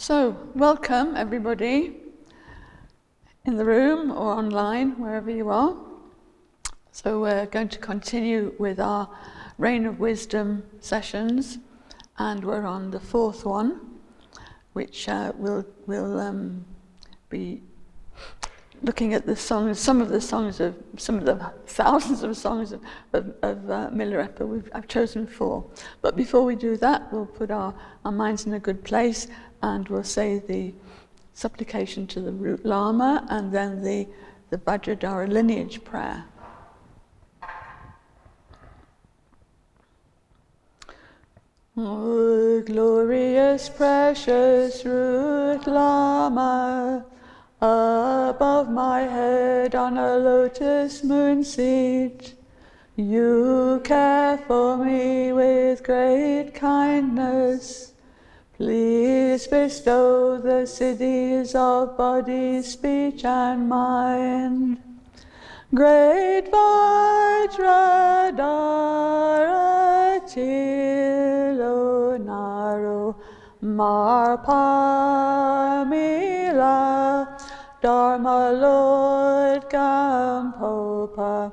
So, welcome everybody in the room or online, wherever you are. So we're going to continue with our Reign of Wisdom sessions, and we're on the fourth one, which we'll be looking at the songs, some of the thousands of songs of Milarepa. I've chosen 4. But before we do that, we'll put our minds in a good place, and we'll say the supplication to the root Lama, and then the Vajradhara lineage prayer. O glorious, precious root Lama, above my head on a lotus moon seat, you care for me with great kindness. Please bestow the siddhis of body, speech, and mind. Great Vajradhara Tilonaro Marpamila Dharma Lord Gampopa,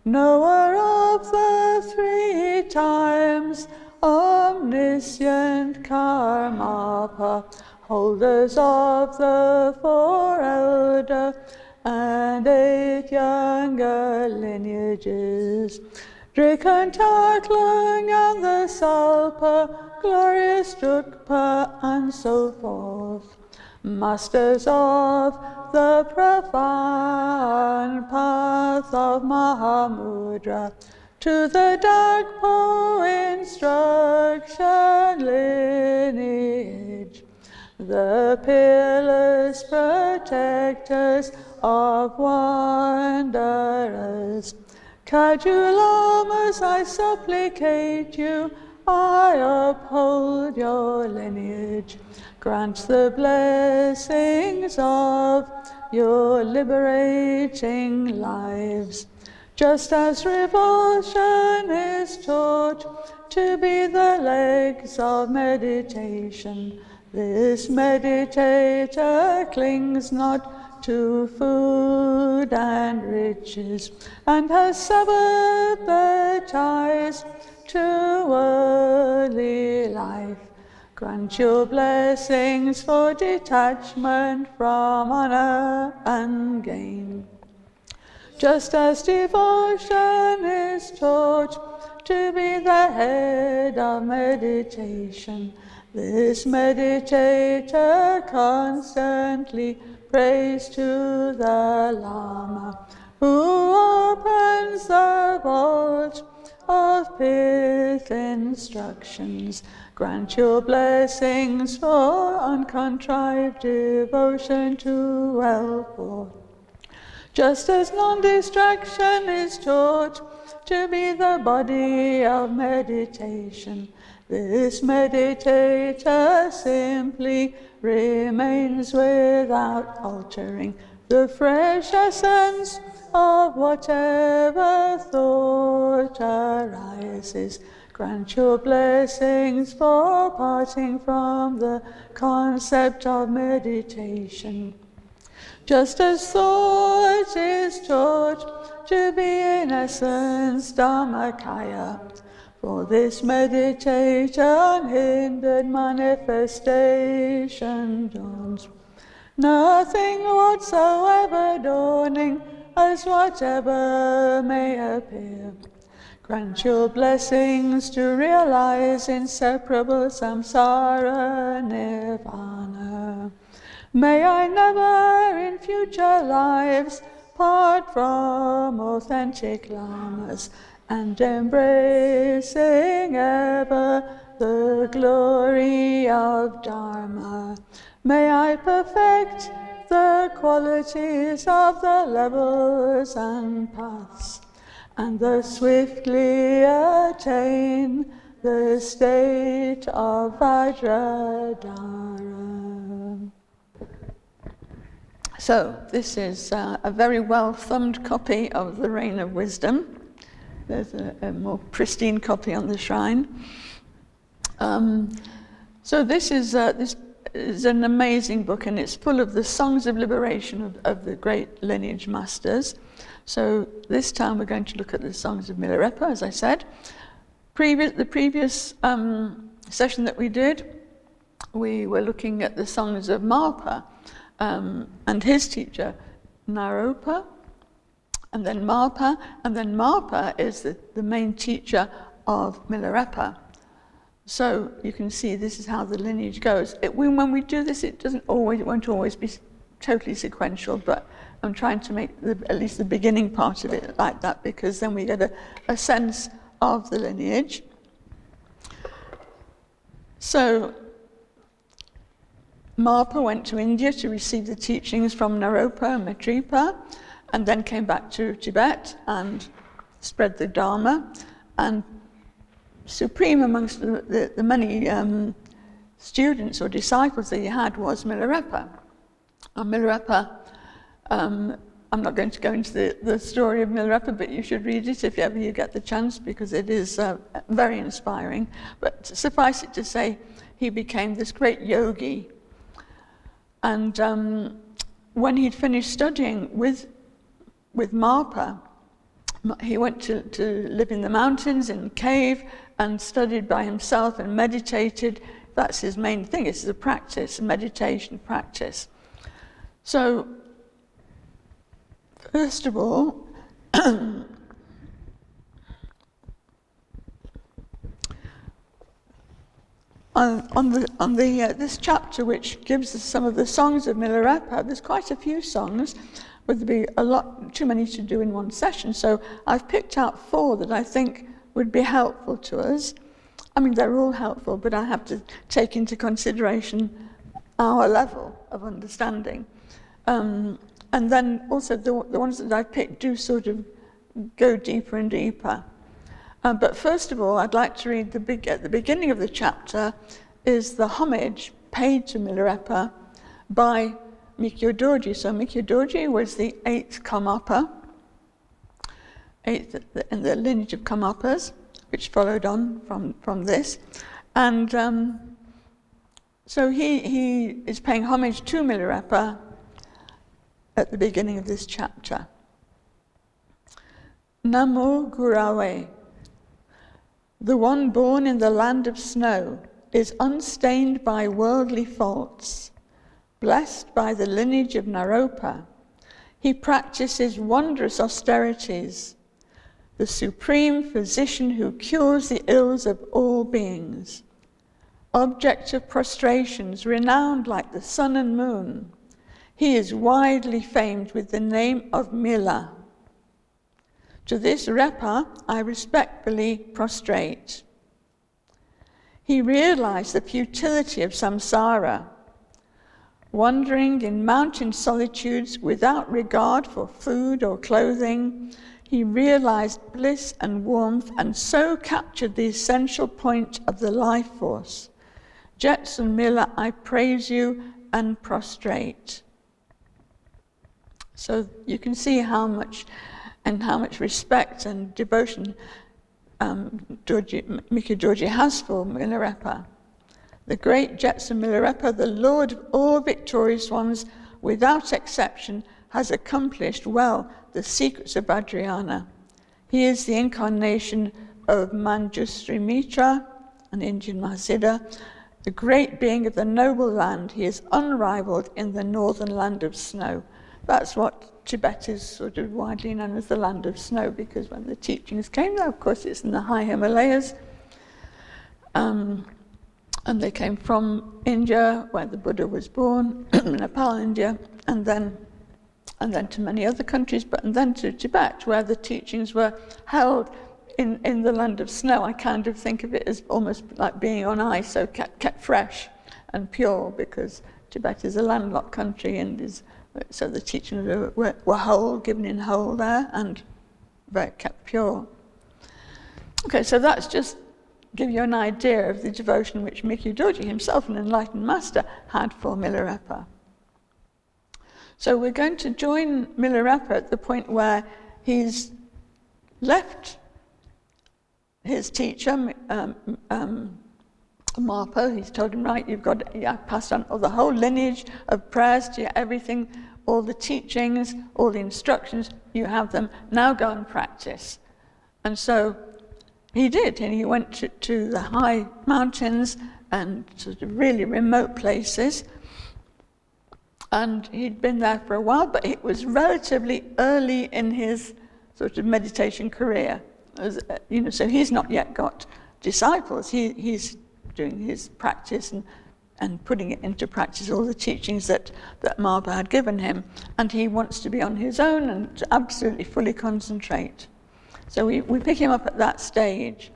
knower of the 3 times, omniscient Karmapa, holders of the 4 elder and 8 younger lineages, Drikantaklung and the Salpa, glorious Drukpa, and so forth, masters of the profound path of Mahamudra, to the dark Po instruction lineage, the peerless protectors of wanderers. Kajulamas, I supplicate you, I uphold your lineage. Grant the blessings of your liberating lives. Just as revulsion is taught to be the legs of meditation, this meditator clings not to food and riches, and has severed the ties to worldly life. Grant your blessings for detachment from honor and gain. Just as devotion is taught to be the head of meditation, this meditator constantly prays to the Lama, who opens the vault of pith instructions. Grant your blessings for uncontrived devotion to well-thought. Just as non-distraction is taught to be the body of meditation, this meditator simply remains without altering the fresh essence of whatever thought arises. Grant your blessings for parting from the concept of meditation. Just as thought is taught to be in essence Dhammakaya, for this meditator unhindered manifestation dawns. Nothing whatsoever dawning as whatever may appear. Grant your blessings to realize inseparable samsara nirvana. May I never in future lives part from authentic lamas, and embracing ever the glory of Dharma. May I perfect the qualities of the levels and paths, and thus swiftly attain the state of Vajradhara. So, this is a very well-thumbed copy of the Reign of Wisdom. There's a more pristine copy on the shrine. So this is is an amazing book, and it's full of the songs of liberation of the great lineage masters. So this time we're going to look at the songs of Milarepa, as I said. The previous session that we did, we were looking at the songs of Marpa and his teacher, Naropa, and then Marpa is the main teacher of Milarepa. So you can see this is how the lineage goes. When we do this, it won't always be totally sequential, but I'm trying to make at least the beginning part of it like that, because then we get a sense of the lineage. So Marpa went to India to receive the teachings from Naropa and Milarepa, and then came back to Tibet and spread the Dharma. And supreme amongst the many students or disciples that he had was Milarepa. And Milarepa, I'm not going to go into the story of Milarepa, but you should read it if ever you get the chance, because it is very inspiring. But suffice it to say, he became this great yogi. And when he'd finished studying with Marpa, he went to live in the mountains, in a cave, and studied by himself and meditated. That's his main thing. It's a practice, a meditation practice. So, first of all, this chapter, which gives us some of the songs of Milarepa, there's quite a few songs, but there'd be too many to do in one session. So I've picked out 4 that I think would be helpful to us. I mean, they're all helpful, but I have to take into consideration our level of understanding. And then also the ones that I've picked do sort of go deeper and deeper. But first of all, I'd like to read at the beginning of the chapter is the homage paid to Milarepa by Mikyo Dorji. So Mikyo Dorji was the 8th Karmapa, 8th in the lineage of Karmapas, which followed on from this. And so he is paying homage to Milarepa at the beginning of this chapter. Namo Gurave. The one born in the land of snow is unstained by worldly faults. Blessed by the lineage of Naropa, he practices wondrous austerities, the supreme physician who cures the ills of all beings. Object of prostrations, renowned like the sun and moon, he is widely famed with the name of Mila. To this Repa I respectfully prostrate. He realized the futility of samsara. Wandering in mountain solitudes without regard for food or clothing, he realized bliss and warmth and so captured the essential point of the life force. Jetsun Mila, I praise you and prostrate. So you can see how much respect and devotion Mikyo Dorji has for Milarepa. The great Jetsun Milarepa, the Lord of all victorious ones, without exception, has accomplished well the secrets of Vajrayana. He is the incarnation of Manjusri Mitra, an Indian Mahasiddha, the great being of the noble land. He is unrivaled in the northern land of snow. That's what Tibet is sort of widely known as, the land of snow, because when the teachings came there, of course, it's in the high Himalayas. And they came from India, where the Buddha was born, Nepal, India, and then to many other countries, and then to Tibet, where the teachings were held in the land of snow. I kind of think of it as almost like being on ice, so kept fresh and pure, because Tibet is a landlocked country, and so the teachings were whole, given in whole there, and very kept pure. Okay, so that's just give you an idea of the devotion which Mikyo Dorji himself, an enlightened master, had for Milarepa. So we're going to join Milarepa at the point where he's left his teacher, Marpo, he's told him, right, I've passed on the whole lineage of prayers to you, everything, all the teachings, all the instructions, you have them, now go and practice. And so he did, and he went to the high mountains and sort of really remote places. And he'd been there for a while, but it was relatively early in his sort of meditation career. So he's not yet got disciples. He's doing his practice and putting it into practice, all the teachings that Marpa had given him. And he wants to be on his own and to absolutely fully concentrate. So we pick him up at that stage.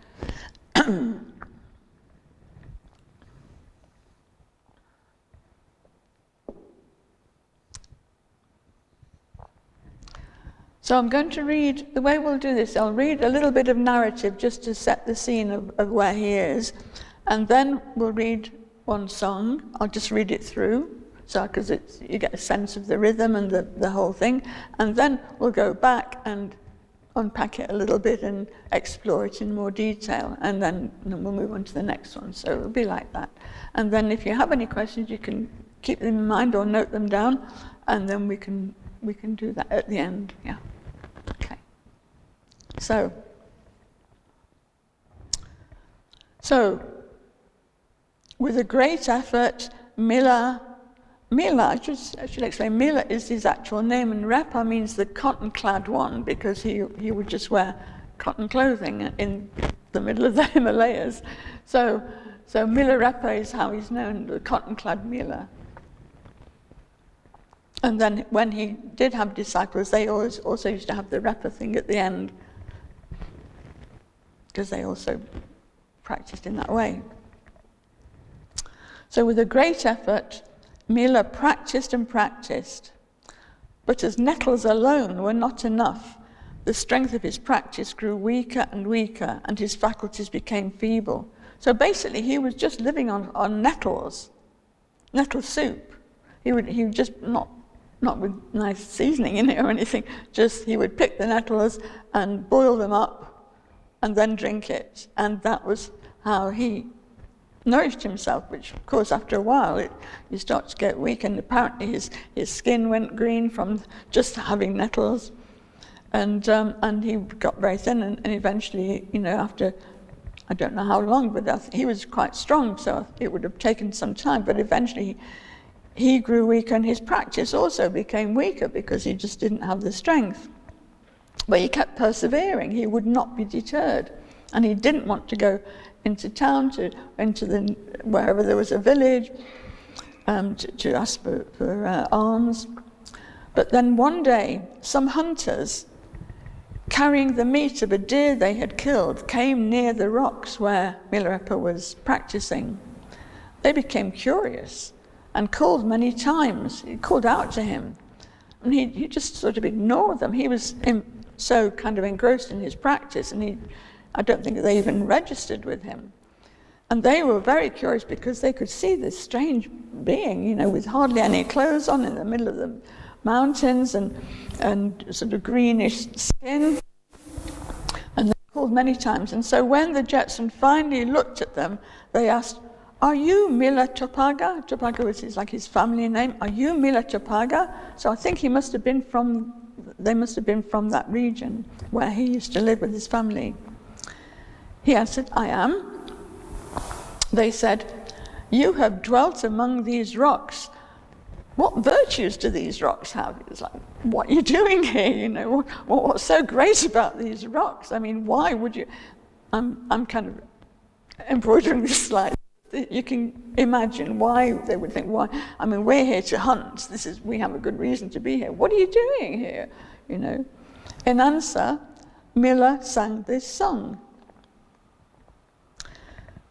So I'm going to read, the way we'll do this, I'll read a little bit of narrative just to set the scene of where he is, and then we'll read one song. I'll just read it through, because you get a sense of the rhythm and the whole thing, and then we'll go back and unpack it a little bit and explore it in more detail, and then we'll move on to the next one. So it'll be like that. And then if you have any questions, you can keep them in mind or note them down, and then we can do that at the end. Yeah. Okay. So with a great effort, Mila, I should explain, Mila is his actual name, and Repa means the cotton-clad one, because he would just wear cotton clothing in the middle of the Himalayas. So Milarepa is how he's known, the cotton-clad Mila. And then when he did have disciples, they also used to have the Repa thing at the end, because they also practiced in that way. So with a great effort, Mila practiced and practiced, but as nettles alone were not enough, the strength of his practice grew weaker and weaker, and his faculties became feeble. So basically, he was just living on nettles, nettle soup. He would just not with nice seasoning in it or anything, just he would pick the nettles and boil them up and then drink it. And that was how he nourished himself, which of course after a while you start to get weak, and apparently his skin went green from just having nettles, and he got very thin, and eventually, after I don't know how long, but he was quite strong, so it would have taken some time, but eventually he grew weaker, and his practice also became weaker because he just didn't have the strength. But he kept persevering. He would not be deterred, and he didn't want to go into town, wherever there was a village, to ask for alms. But then one day, some hunters, carrying the meat of a deer they had killed, came near the rocks where Milarepa was practicing. They became curious and called many times. He called out to him, and he just sort of ignored them. He was so kind of engrossed in his practice, and I don't think they even registered with him. And they were very curious because they could see this strange being, with hardly any clothes on in the middle of the mountains and sort of greenish skin. And they called many times. And so when the Jetson finally looked at them, they asked, "Are you Mila Topaga?" Topaga was his family name. "Are you Mila Topaga?" So I think they must have been from that region where he used to live with his family. He answered, "I am." They said, "You have dwelt among these rocks. What virtues do these rocks have?" He was like, "What are you doing here? What's so great about these rocks? I mean, why would you?" I'm kind of embroidering this slide. You can imagine why they would think, why? I mean, we're here to hunt. We have a good reason to be here. What are you doing here? In answer, Mila sang this song.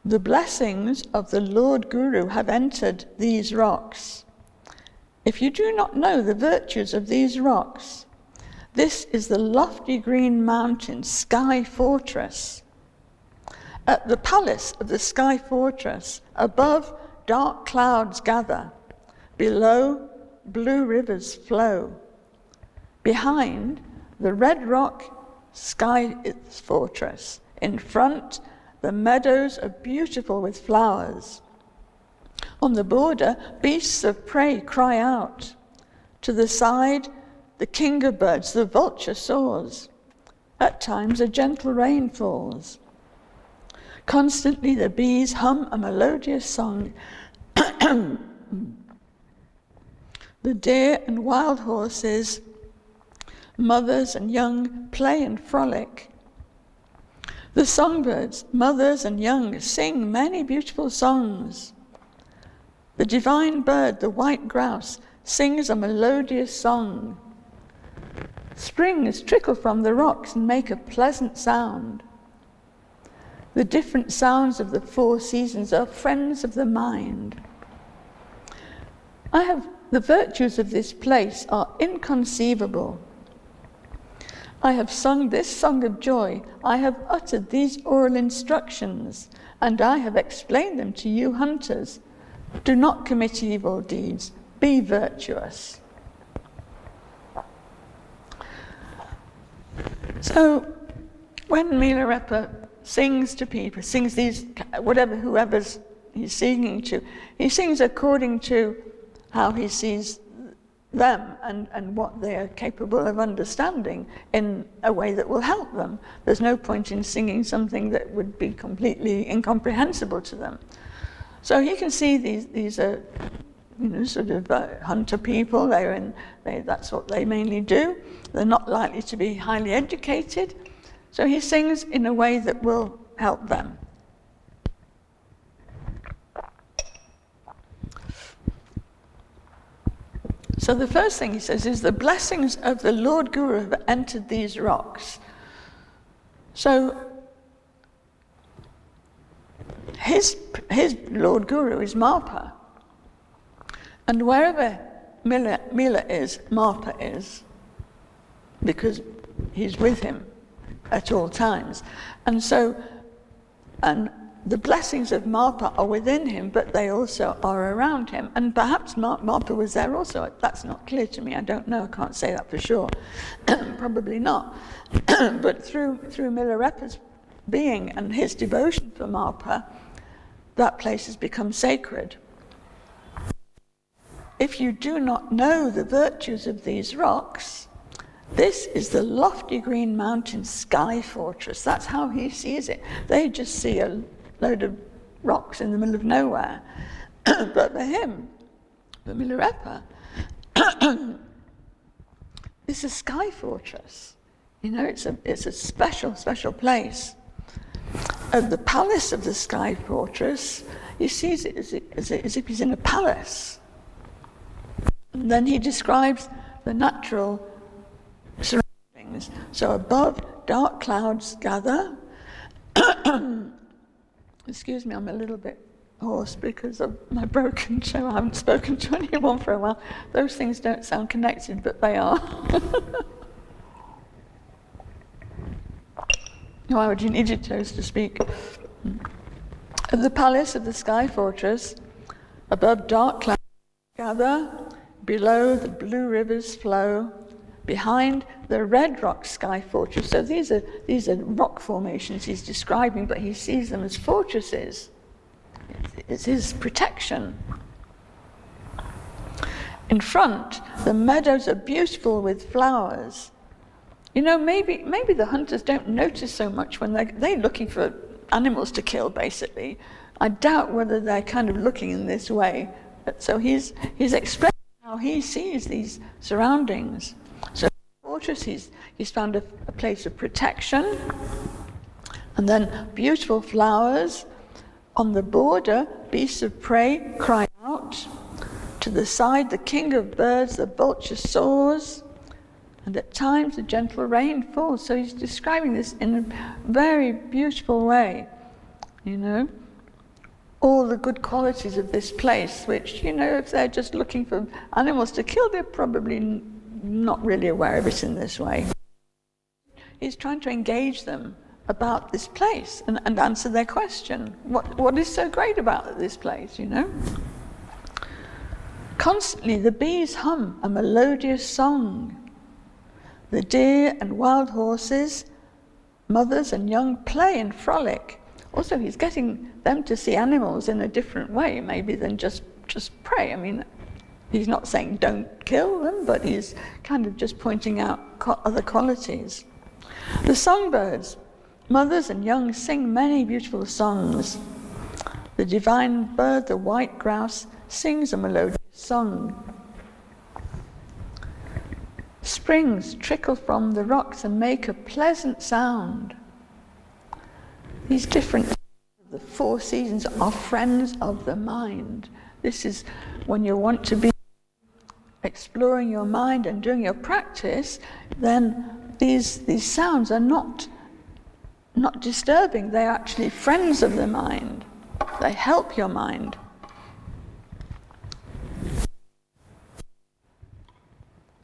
"The blessings of the Lord Guru have entered these rocks. If you do not know the virtues of these rocks, this is the lofty green mountain Sky Fortress. At the palace of the Sky Fortress, above dark clouds gather, below blue rivers flow. Behind the red rock Sky Fortress, in front the meadows are beautiful with flowers. On the border, beasts of prey cry out. To the side, the king of birds, the vulture, soars. At times, a gentle rain falls. Constantly, the bees hum a melodious song. The deer and wild horses, mothers and young, play and frolic. The songbirds, mothers and young, sing many beautiful songs. The divine bird, the white grouse, sings a melodious song. Springs trickle from the rocks and make a pleasant sound. The different sounds of the four seasons are friends of the mind. The virtues of this place are inconceivable. I have sung this song of joy, I have uttered these oral instructions, and I have explained them to you hunters. Do not commit evil deeds, be virtuous. So, when Milarepa sings to people, sings these, whoever's he's singing to, he sings according to how he sees them and what they are capable of understanding in a way that will help them. There's no point in singing something that would be completely incomprehensible to them. So you can see these are, sort of hunter people. That's what they mainly do. They're not likely to be highly educated. So he sings in a way that will help them. So the first thing he says is, the blessings of the Lord Guru have entered these rocks. So his Lord Guru is Marpa. And wherever Mila is, Marpa is, because he's with him at all times. And the blessings of Marpa are within him, but they also are around him. And perhaps Marpa was there also. That's not clear to me. I don't know. I can't say that for sure. Probably not. But through Milarepa's being and his devotion for Marpa, that place has become sacred. If you do not know the virtues of these rocks, this is the lofty green mountain sky fortress. That's how he sees it. They just see a load of rocks in the middle of nowhere. But for him, for Milarepa, it's a sky fortress. It's a special, special place. At the palace of the sky fortress, he sees it as if he's in a palace. And then he describes the natural surroundings. So above, dark clouds gather. Excuse me, I'm a little bit hoarse because of my broken toe. I haven't spoken to anyone for a while. Those things don't sound connected, but they are. Why would you need your toes to speak? At the palace of the sky fortress, above dark clouds gather, below the blue rivers flow, behind the red rock sky fortress. So these are rock formations he's describing, but he sees them as fortresses. It's his protection. In front, the meadows are beautiful with flowers. Maybe the hunters don't notice so much when they're looking for animals to kill, basically. I doubt whether they're kind of looking in this way. So he's expressing how he sees these surroundings. So fortress, he's found a place of protection, and then beautiful flowers. On the border, beasts of prey cry out. To the side, the king of birds, the vulture, soars, and at times a gentle rain falls. So he's describing this in a very beautiful way, all the good qualities of this place, which, if they're just looking for animals to kill, they're probably not really aware of it in this way. He's trying to engage them about this place and answer their question. What is so great about this place, Constantly the bees hum a melodious song. The deer and wild horses, mothers and young, play and frolic. Also, he's getting them to see animals in a different way, maybe than just prey. I mean, he's not saying don't kill them, but he's kind of just pointing out other qualities. The songbirds, mothers and young, sing many beautiful songs. The divine bird, the white grouse, sings a melodious song. Springs trickle from the rocks and make a pleasant sound. These different the four seasons are friends of the mind. This is when you want to be exploring your mind and doing your practice, then these sounds are not disturbing. They're actually friends of the mind. They help your mind.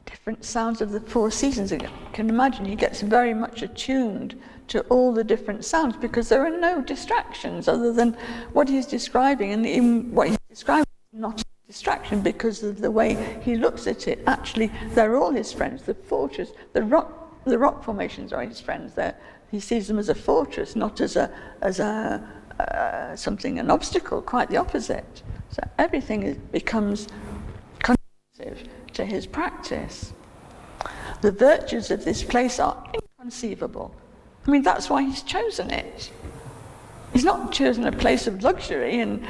Different sounds of the four seasons. You can imagine he gets very much attuned to all the different sounds because there are no distractions other than what he's describing, and even what he's describing is not a distraction because of the way he looks at it. Actually, they're all his friends. The fortress, the rock formations are his friends. He sees them as a fortress, not as an obstacle. Quite the opposite. So everything becomes conducive to his practice. The virtues of this place are inconceivable. I mean, that's why he's chosen it. He's not chosen a place of luxury and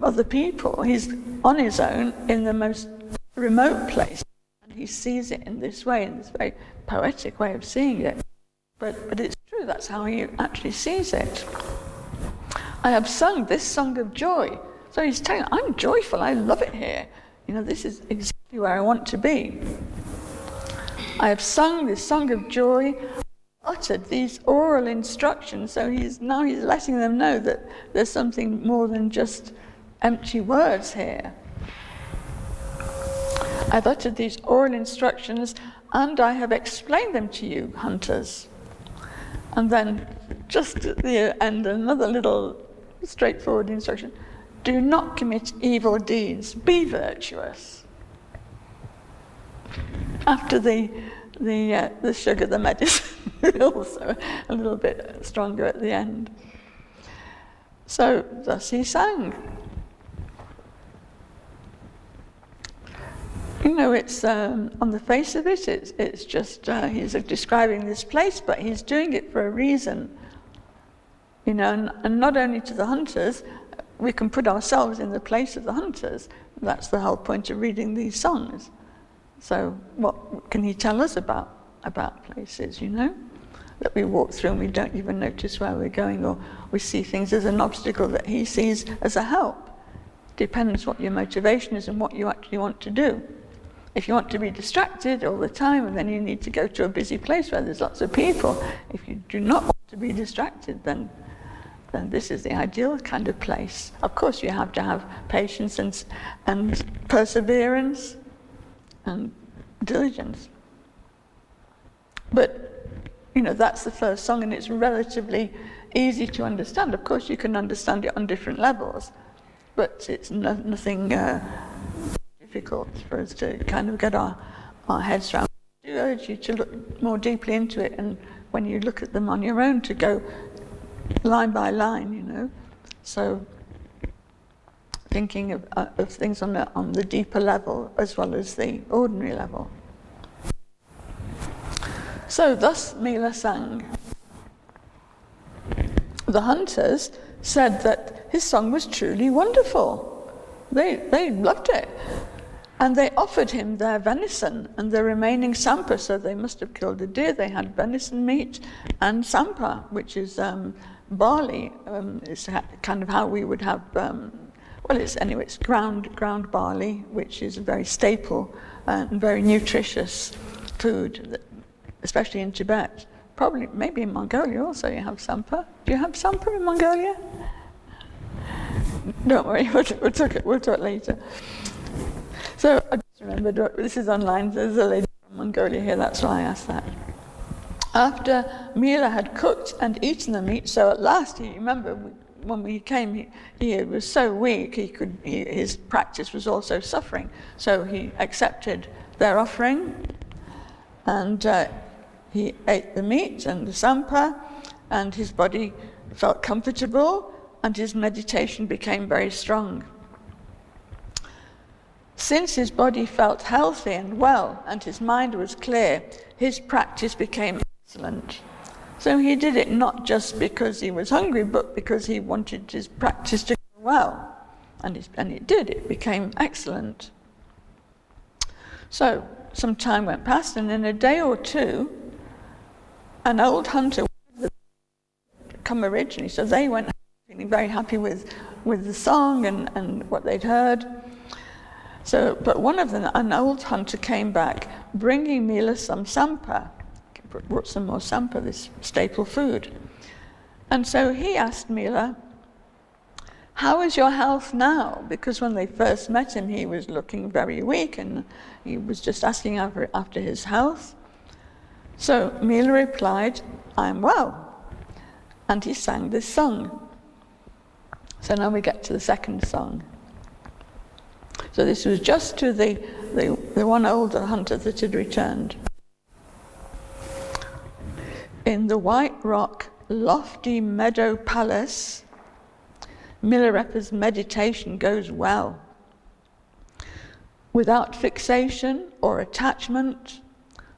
other people. He's on his own in the most remote place. And he sees it in this way, in this very poetic way of seeing it. But it's true, that's how he actually sees it. I have sung this song of joy. So he's telling, I'm joyful, I love it here. You know, this is exactly where I want to be. I have sung this song of joy, uttered these oral instructions, so he's letting them know that there's something more than just empty words here. I've uttered these oral instructions, and I have explained them to you, hunters. And then, just at the end, another little straightforward instruction. Do not commit evil deeds, be virtuous. After the sugar, the medicine, also a little bit stronger at the end. So thus he sang. You know, it's on the face of it, it's just he's describing this place, but he's doing it for a reason. You know, and not only to the hunters, we can put ourselves in the place of the hunters. That's the whole point of reading these songs. So what can he tell us about places, you know, that we walk through and we don't even notice where we're going, or we see things as an obstacle that he sees as a help. Depends what your motivation is and what you actually want to do. If you want to be distracted all the time, then you need to go to a busy place where there's lots of people. If you do not want to be distracted, then this is the ideal kind of place. Of course, you have to have patience and perseverance and diligence. But, you know, that's the first song, and it's relatively easy to understand. Of course, you can understand it on different levels, but it's nothing difficult for us to kind of get our heads around. I do urge you to look more deeply into it, and when you look at them on your own, to go line by line, you know. So thinking of things on the deeper level as well as the ordinary level. So thus Mila sang. The hunters said that his song was truly wonderful. They loved it. And they offered him their venison and the remaining sampa, so they must have killed a deer. They had venison meat and sampa, which is barley. It's kind of how we would have, it's ground barley, which is a very staple and very nutritious food, especially in Tibet. Probably, maybe in Mongolia also you have sampa. Do you have sampa in Mongolia? Don't worry, we'll talk later. So I just remembered, this is online, there's a lady from Mongolia here, that's why I asked that. After Mila had cooked and eaten the meat, so at last, remember when we came, he was so weak, his practice was also suffering, so he accepted their offering, and he ate the meat and the sampa, and his body felt comfortable, and his meditation became very strong. Since his body felt healthy and well, and his mind was clear, his practice became excellent. So he did it not just because he was hungry, but because he wanted his practice to go well. And it did, it became excellent. So some time went past, and in a day or two, an old hunter would come originally, so they went feeling very happy with the song and what they'd heard. So, but one of them, an old hunter, came back bringing Mila some sampa, brought some more sampa, this staple food. And so he asked Mila, "How is your health now?" Because when they first met him, he was looking very weak, and he was just asking after his health. So Mila replied, "I'm well." And he sang this song. So now we get to the second song. So this was just to the one older hunter that had returned. In the white rock, lofty meadow palace, Milarepa's meditation goes well. Without fixation or attachment,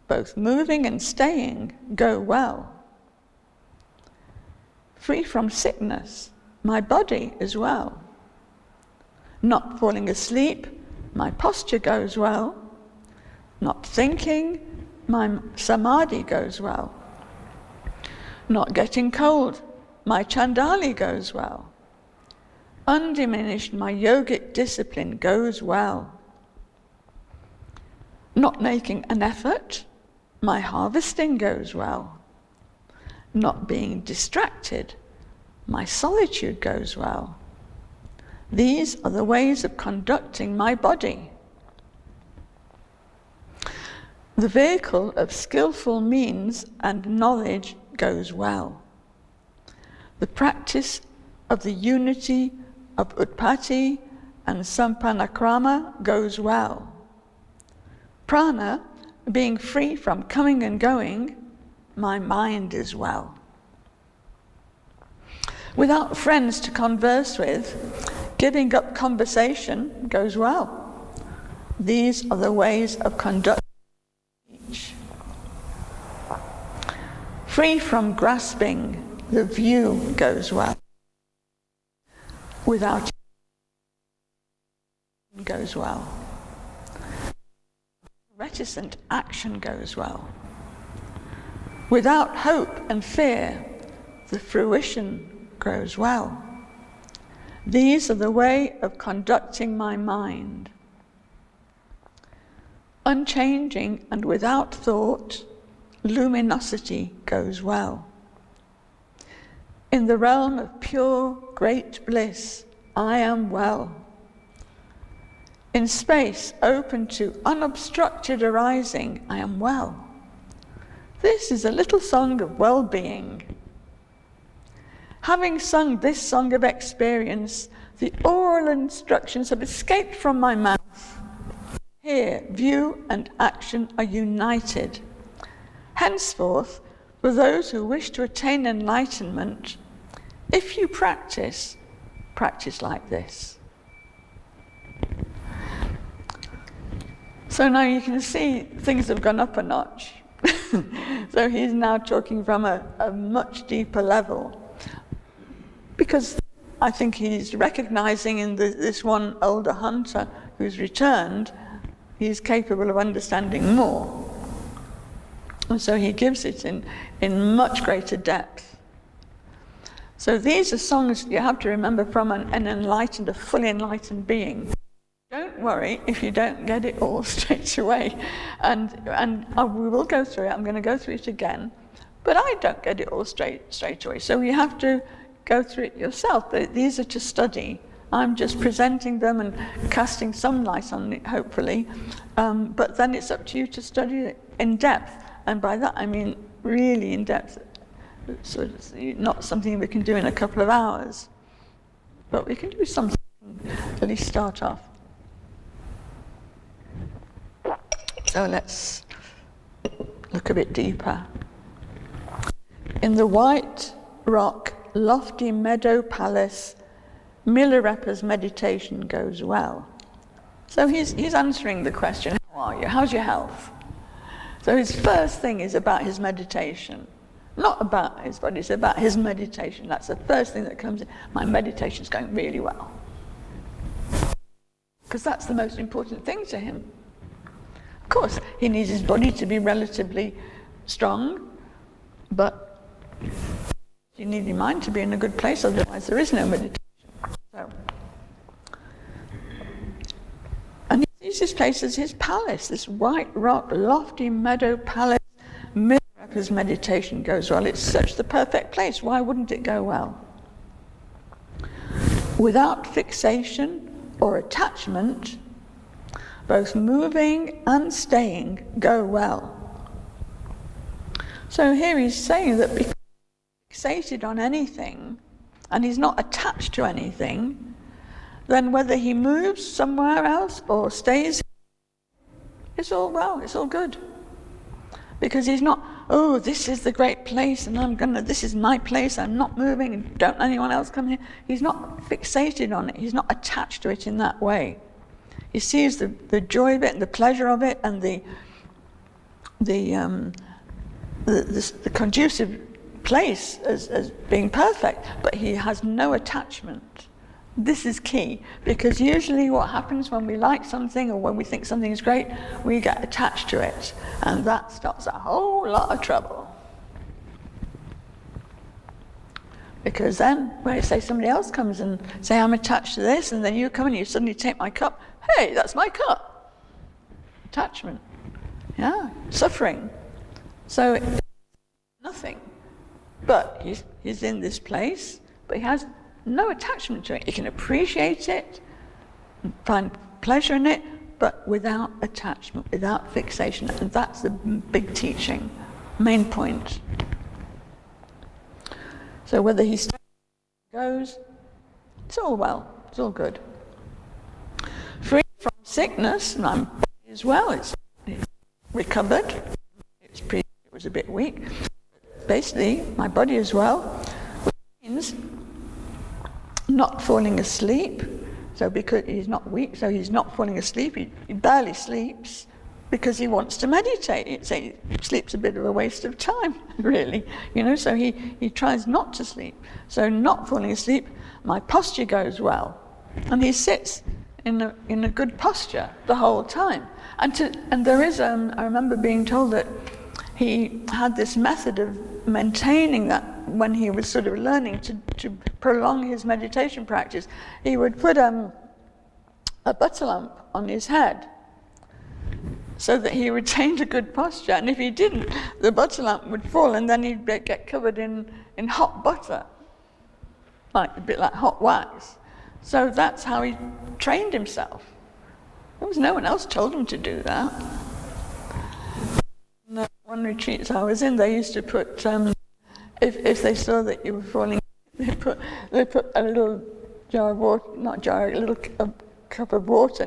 both moving and staying go well. Free from sickness, my body is well. Not falling asleep, my posture goes well. Not thinking, my samadhi goes well. Not getting cold, my chandali goes well. Undiminished, my yogic discipline goes well. Not making an effort, my harvesting goes well. Not being distracted, my solitude goes well. These are the ways of conducting my body. The vehicle of skillful means and knowledge goes well. The practice of the unity of utpatti and sampanakrama goes well. Prana, being free from coming and going, my mind is well. Without friends to converse with, giving up conversation goes well. These are the ways of conducting speech. Free from grasping, the view goes well. Without goes well. Reticent action goes well. Without hope and fear, the fruition grows well. These are the way of conducting my mind. Unchanging and without thought, luminosity goes well. In the realm of pure, great bliss, I am well. In space open to unobstructed arising, I am well. This is a little song of well-being. Having sung this song of experience, the oral instructions have escaped from my mouth. Here, view and action are united. Henceforth, for those who wish to attain enlightenment, if you practice like this. So now you can see things have gone up a notch. So he's now talking from a much deeper level. Because I think he's recognizing in this one older hunter who's returned, he's capable of understanding more. And so he gives it in much greater depth. So these are songs you have to remember from an enlightened, a fully enlightened being. Don't worry if you don't get it all straight away. And we will go through it. I'm going to go through it again. But I don't get it all straight away. So you have to go through it yourself. These are to study. I'm just presenting them and casting some light on it, hopefully. But then it's up to you to study it in depth. And by that I mean really in depth. So it's not something we can do in a couple of hours. But we can do something, at least start off. So let's look a bit deeper. In the white rock, lofty meadow palace, Milarepa's meditation goes well. So he's answering the question, how are you? How's your health? So his first thing is about his meditation. Not about his body, it's about his meditation. That's the first thing that comes in. My meditation's going really well. Because that's the most important thing to him. Of course, he needs his body to be relatively strong, but you need your mind to be in a good place, otherwise there is no meditation. So, and he sees this place as his palace, this white rock, lofty meadow palace. Milarepa's meditation goes well. It's such the perfect place. Why wouldn't it go well? Without fixation or attachment, both moving and staying go well. So here he's saying that because he's fixated on anything, and he's not attached to anything, then whether he moves somewhere else or stays, it's all well, it's all good. Because he's not, oh, this is the great place, and this is my place, I'm not moving, and don't anyone else come here. He's not fixated on it, he's not attached to it in that way. He sees the joy of it, and the pleasure of it, and the conducive place as being perfect, but he has no attachment. This is key, because usually what happens when we like something or when we think something is great, we get attached to it, and that starts a whole lot of trouble. Because then, when say somebody else comes and say, I'm attached to this, and then you come and you suddenly take my cup, hey, that's my cup. Attachment. Yeah, suffering. So, nothing. But he's in this place, but he has no attachment to it. He can appreciate it, find pleasure in it, but without attachment, without fixation. And that's the big teaching, main point. So whether he stays or goes, it's all well, it's all good. Free from sickness, and I'm as well, it's recovered. It was a bit weak. Basically, my body as well, which means not falling asleep. So because he's not weak, so he's not falling asleep, he barely sleeps because he wants to meditate. Sleep's a bit of a waste of time, really. So he tries not to sleep. So not falling asleep, my posture goes well. And he sits in a good posture the whole time. And there is, I remember being told that he had this method of maintaining that when he was sort of learning to prolong his meditation practice. He would put a butter lamp on his head so that he retained a good posture. And if he didn't, the butter lamp would fall and then he'd get covered in hot butter, a bit like hot wax. So that's how he trained himself. There was no one else told him to do that. One retreat I was in, they used to put, if they saw that you were falling, they put a little jar of water, a cup of water,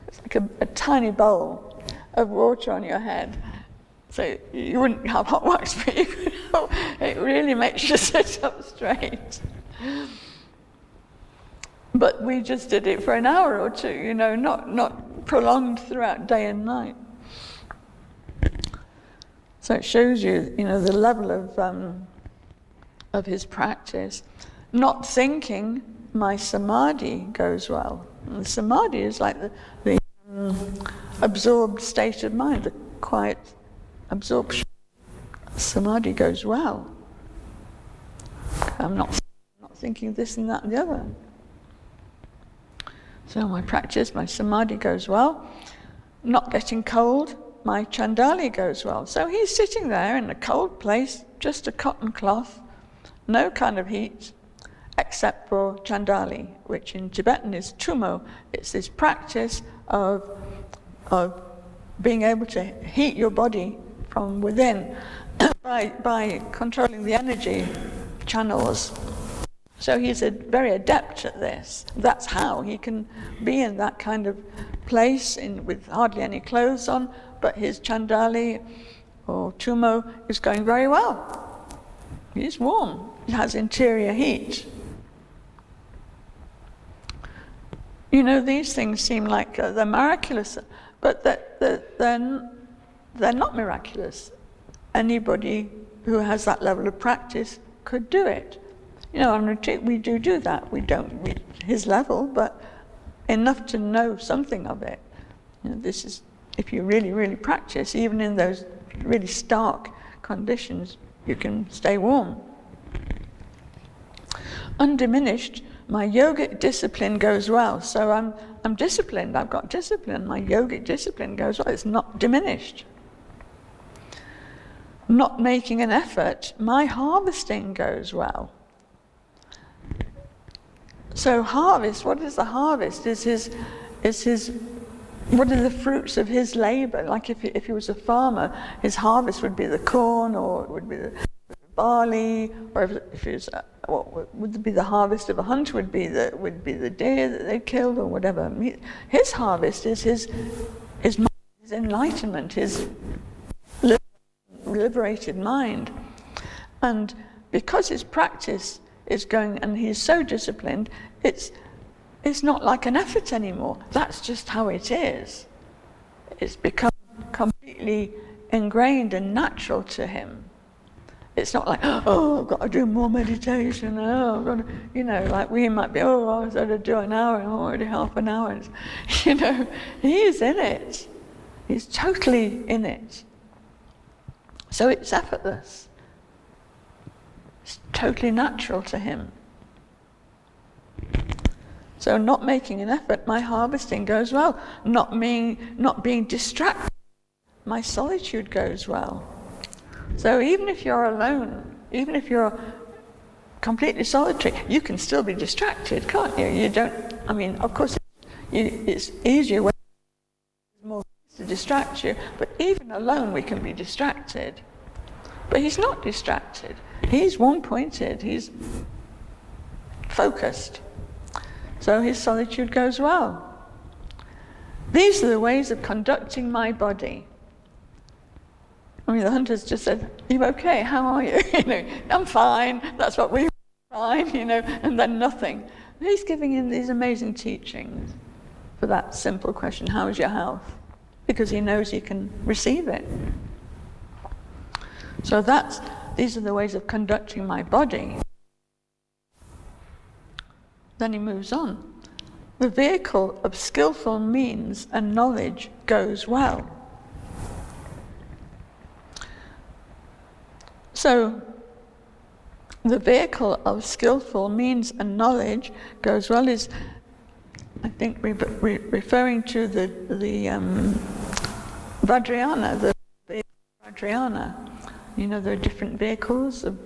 it's like a tiny bowl of water on your head. So you wouldn't have hot wax, but it really makes you sit up straight. But we just did it for an hour or two, not prolonged throughout day and night. So it shows you, the level of his practice. Not thinking, my samadhi goes well. And the samadhi is like the absorbed state of mind, the quiet absorption. Samadhi goes well. I'm not thinking this and that and the other. So my practice, my samadhi goes well. Not getting cold, my chandali goes well. So he's sitting there in a cold place, just a cotton cloth, no kind of heat, except for chandali, which in Tibetan is tumo. It's this practice of being able to heat your body from within by controlling the energy channels. So he's very adept at this. That's how he can be in that kind of place with hardly any clothes on, but his chandali or tumo is going very well. He's warm. He has interior heat. You know, these things seem like they're miraculous, but they're not miraculous. Anybody who has that level of practice could do it. You know, on retreat we do that. We don't reach his level, but enough to know something of it. You know, this is, if you really, really practice, even in those really stark conditions, you can stay warm. Undiminished, my yogic discipline goes well. So I'm disciplined, I've got discipline. My yogic discipline goes well, it's not diminished. Not making an effort, my harvesting goes well. So harvest, what is the harvest? What are the fruits of his labor? Like if he was a farmer, his harvest would be the corn, or it would be the barley, or if it was what would be the harvest of a hunter would be the deer that they killed or whatever. His harvest is his enlightenment, his liberated mind. And because his practice is going, and he's so disciplined, it's not like an effort anymore. That's just how it is. It's become completely ingrained and natural to him. It's not like, oh, I've got to do more meditation. Oh, I've got to, you know, like we might be, oh, I was going to do an hour, and already half an hour. You know, he is in it. He's totally in it. So it's effortless. It's totally natural to him. So not making an effort, my harvesting goes well. Not being distracted, my solitude goes well. So even if you're alone, even if you're completely solitary, you can still be distracted, can't you? You don't, I mean, of course, it's easier when there's more to distract you, but even alone we can be distracted. But he's not distracted. He's one-pointed, he's focused. So his solitude goes well. These are the ways of conducting my body. I mean, the hunters just said, "Are you okay? How are you?" You know, "I'm fine." That's what we were, fine, you know, and then nothing. He's giving him these amazing teachings for that simple question, how is your health? Because he knows he can receive it. So these are the ways of conducting my body. Then he moves on. The vehicle of skillful means and knowledge goes well. So, the vehicle of skillful means and knowledge goes well is, I think, referring to the Vajrayana, the Vajrayana. You know, there are different vehicles of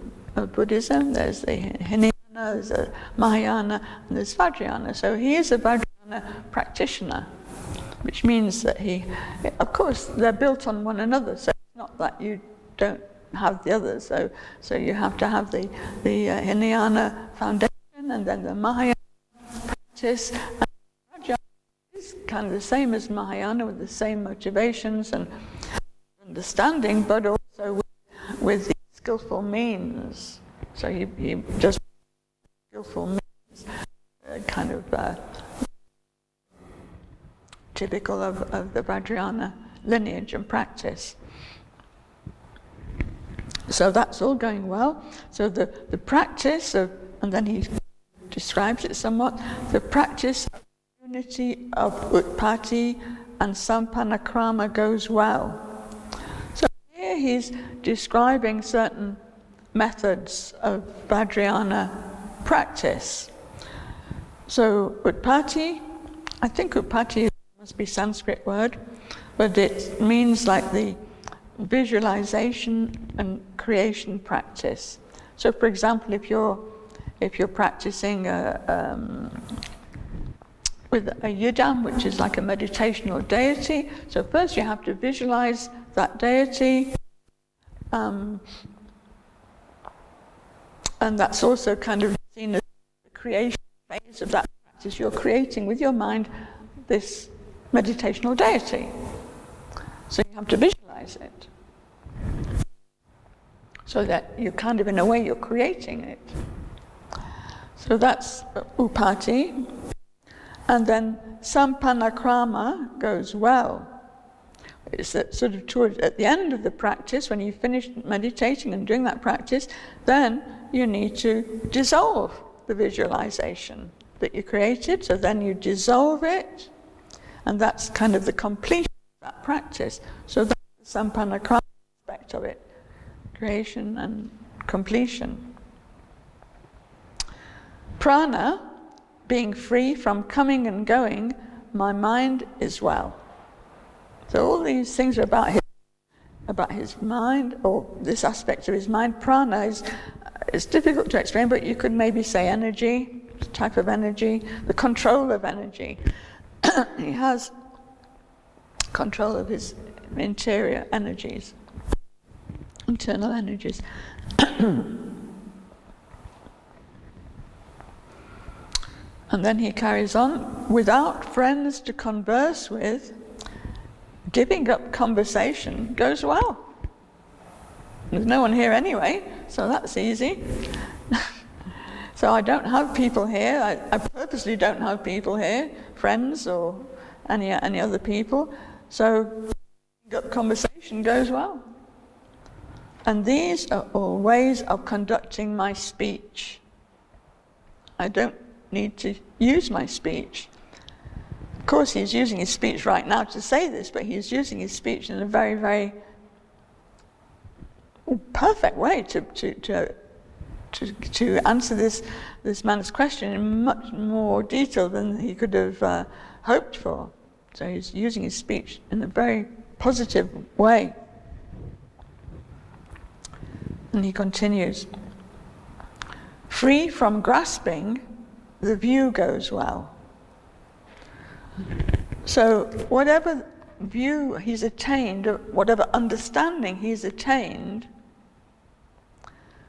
Buddhism. There's the Hinayana, there's the Mahayana, and there's Vajrayana. So he is a Vajrayana practitioner, which means that of course, they're built on one another. So it's not that you don't have the others, so you have to have the Hinayana foundation, and then the Mahayana practice. And Vajrayana is kind of the same as Mahayana, with the same motivations and understanding, but also with the skillful means. So he does skillful means, kind of typical of the Vajrayana lineage and practice. So that's all going well. So the practice of, and then he describes it somewhat, the practice of unity of Utpatti and Sampanakrama goes well. So here he's describing certain methods of Vajrayana practice. So Utpatti, I think Utpatti must be a Sanskrit word, but it means like the visualization and creation practice. So, for example, if you're practicing with a yidam, which is like a meditational deity, so first you have to visualize that deity, and that's also kind of seen as the creation phase of that practice. You're creating with your mind this meditational deity. So you have to visualize it. so that you kind of, in a way, you're creating it. So that's upati. And then sampanakrama goes well. It's that sort of at the end of the practice, when you finish meditating and doing that practice, then you need to dissolve the visualization that you created. So then you dissolve it, and that's kind of the completion of that practice. So that's the sampanakrama aspect of it, creation and completion. Prana, being free from coming and going, my mind is well. So all these things are about his mind, or this aspect of his mind. Prana is difficult to explain, but you could maybe say energy, type of energy, the control of energy. He has control of his interior energies, internal energies. And then he carries on, without friends to converse with, giving up conversation goes well. There's no one here anyway, so that's easy. So I don't have people here. I purposely don't have people here, friends or any other people. So giving up conversation goes well. And these are all ways of conducting my speech. I don't need to use my speech. Of course, he's using his speech right now to say this, but he's using his speech in a very, very perfect way to answer this man's question in much more detail than he could have hoped for. So he's using his speech in a very positive way. And he continues, free from grasping, the view goes well. So whatever view he's attained, or whatever understanding he's attained,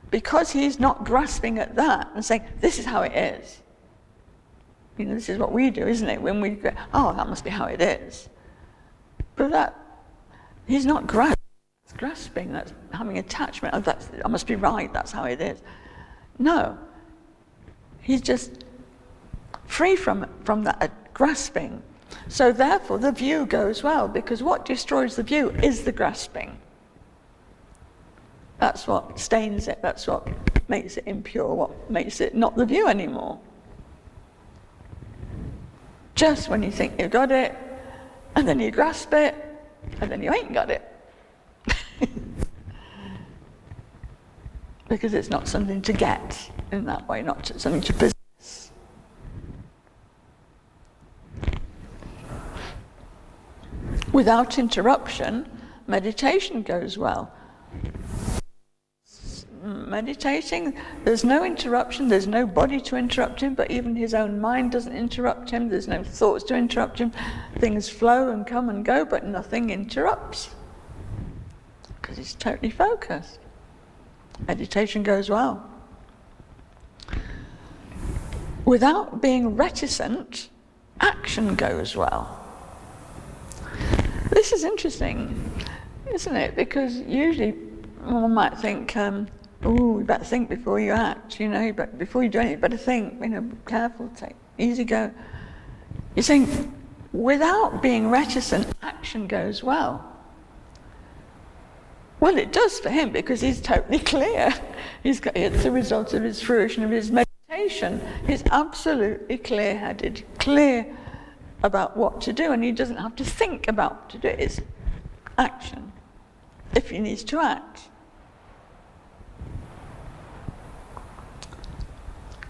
because he's not grasping at that and saying, this is how it is. You know, this is what we do, isn't it? When we go, oh, that must be how it is. But he's not grasping, that's having attachment. Oh, that must be right, that's how it is. No. He's just free from that grasping. So therefore the view goes well, because what destroys the view is the grasping. That's what stains it, that's what makes it impure, what makes it not the view anymore. Just when you think you've got it, and then you grasp it, and then you ain't got it. Because it's not something to get in that way, not something to possess. Without interruption, meditation goes well. Meditating, there's no interruption, there's no body to interrupt him, but even his own mind doesn't interrupt him, there's no thoughts to interrupt him. Things flow and come and go, but nothing interrupts, because he's totally focused. Meditation goes well. Without being reticent, action goes well. This is interesting, isn't it? Because usually one might think, oh, you better think before you act, you know, but before you do anything, you better think, you know, be careful, take easy go. You're saying, without being reticent, action goes well. Well, it does for him, because he's totally clear. It's the result of his fruition of his meditation. He's absolutely clear-headed, clear about what to do, and he doesn't have to think about what to do. It's action, if he needs to act.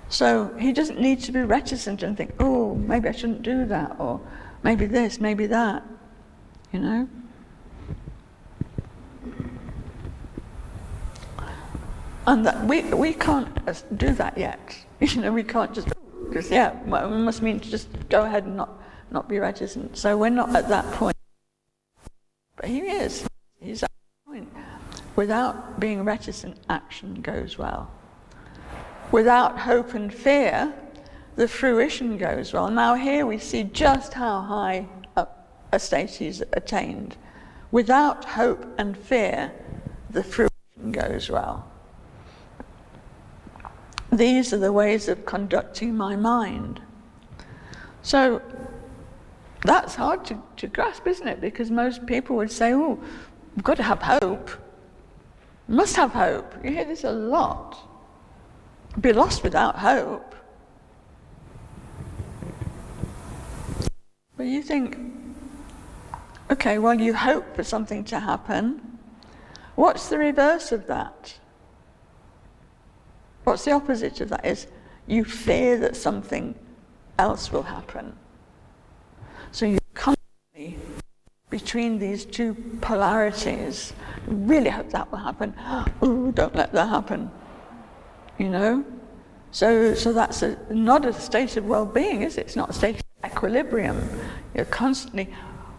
So he doesn't need to be reticent and think, oh, maybe I shouldn't do that, or maybe this, maybe that, you know? And that we can't do that yet. You know, we can't just, because it must mean to just go ahead and not be reticent. So we're not at that point. But he is. He's at that point. Without being reticent, action goes well. Without hope and fear, the fruition goes well. Now here we see just how high a state he's attained. Without hope and fear, the fruition goes well. These are the ways of conducting my mind. So that's hard to grasp, isn't it? Because most people would say, oh, we've got to have hope. Must have hope. You hear this a lot. Be lost without hope. But you think, okay, well, you hope for something to happen. What's the reverse of that? What's the opposite of that? Is you fear that something else will happen. So you're constantly between these two polarities. Really hope that will happen. Oh, don't let that happen. You know? So that's not a state of well-being, is it? It's not a state of equilibrium. You're constantly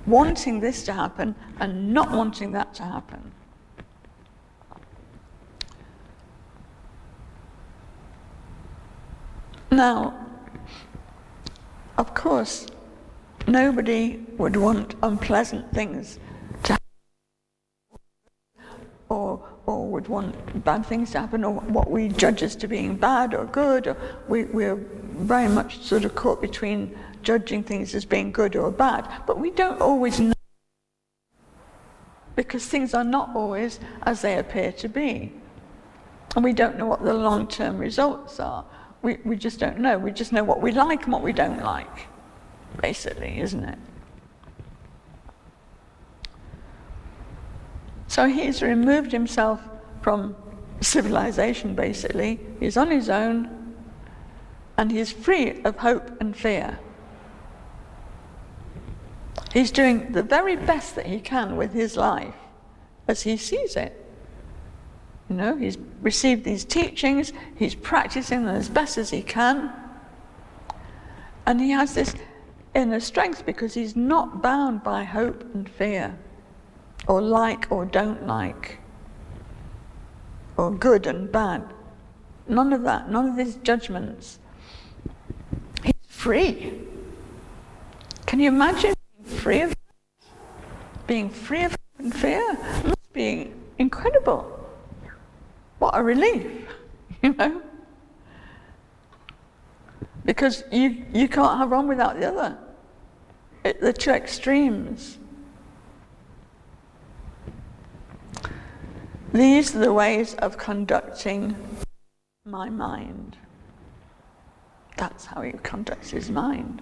wanting this to happen and not wanting that to happen. Now, of course, nobody would want unpleasant things to happen, or would want bad things to happen, or what we judge as to being bad or good. Or we're very much sort of caught between judging things as being good or bad, but we don't always know, because things are not always as they appear to be. And we don't know what the long-term results are. We just don't know. We just know what we like and what we don't like, basically, isn't it? So he's removed himself from civilization, basically. He's on his own, and he's free of hope and fear. He's doing the very best that he can with his life as he sees it. You know, he's received these teachings, he's practicing them as best as he can, and he has this inner strength because he's not bound by hope and fear, or like or don't like, or good and bad. None of that, none of these judgments. He's free. Can you imagine being free of that? Being free of hope and fear? It must be incredible. What a relief, you know? Because you can't have one without the other. They're two extremes. These are the ways of conducting my mind. That's how he conducts his mind.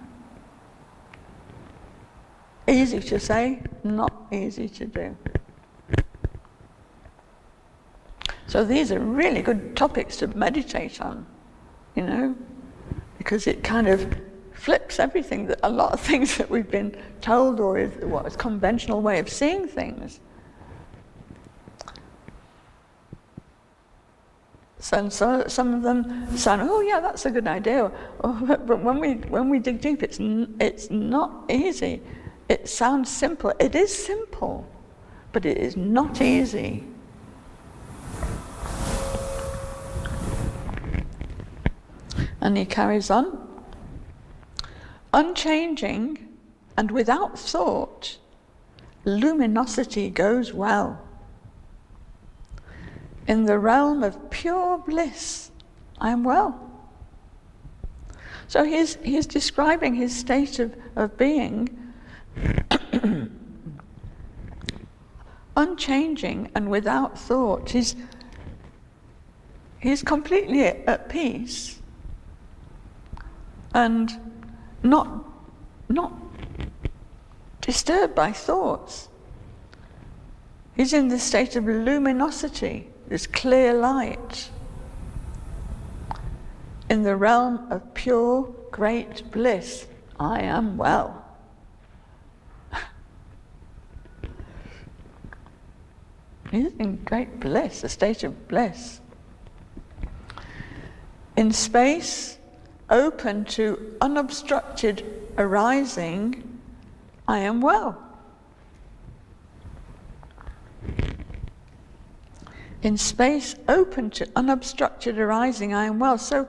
Easy to say, not easy to do. So these are really good topics to meditate on, you know, because it kind of flips everything, that a lot of things that we've been told, or is what is conventional way of seeing things. So some of them sound, oh yeah, that's a good idea. But when we dig deep, it's not easy. It sounds simple. It is simple, but it is not easy. And he carries on. Unchanging and without thought, luminosity goes well. In the realm of pure bliss, I am well. So he's describing his state of being unchanging and without thought. He's completely at peace. And not disturbed by thoughts. He's in this state of luminosity, this clear light, in the realm of pure, great bliss. I am well. He's in great bliss, a state of bliss. In space, open to unobstructed arising, I am well. In space open to unobstructed arising, I am well. So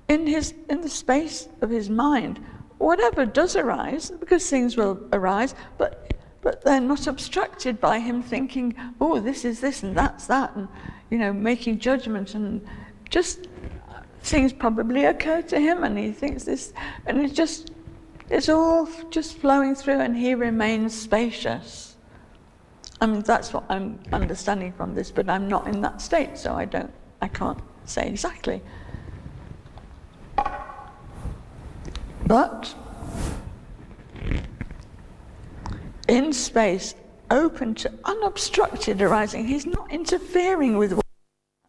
in the space of his mind, whatever does arise, because things will arise, but but they're not obstructed by him thinking, oh, this is this and that's that, and, you know, making judgment, and just things probably occur to him, and he thinks this, and it's all just flowing through, and he remains spacious. I mean, that's what I'm understanding from this, but I'm not in that state, so I can't say exactly. But in space, open to unobstructed arising, he's not interfering with what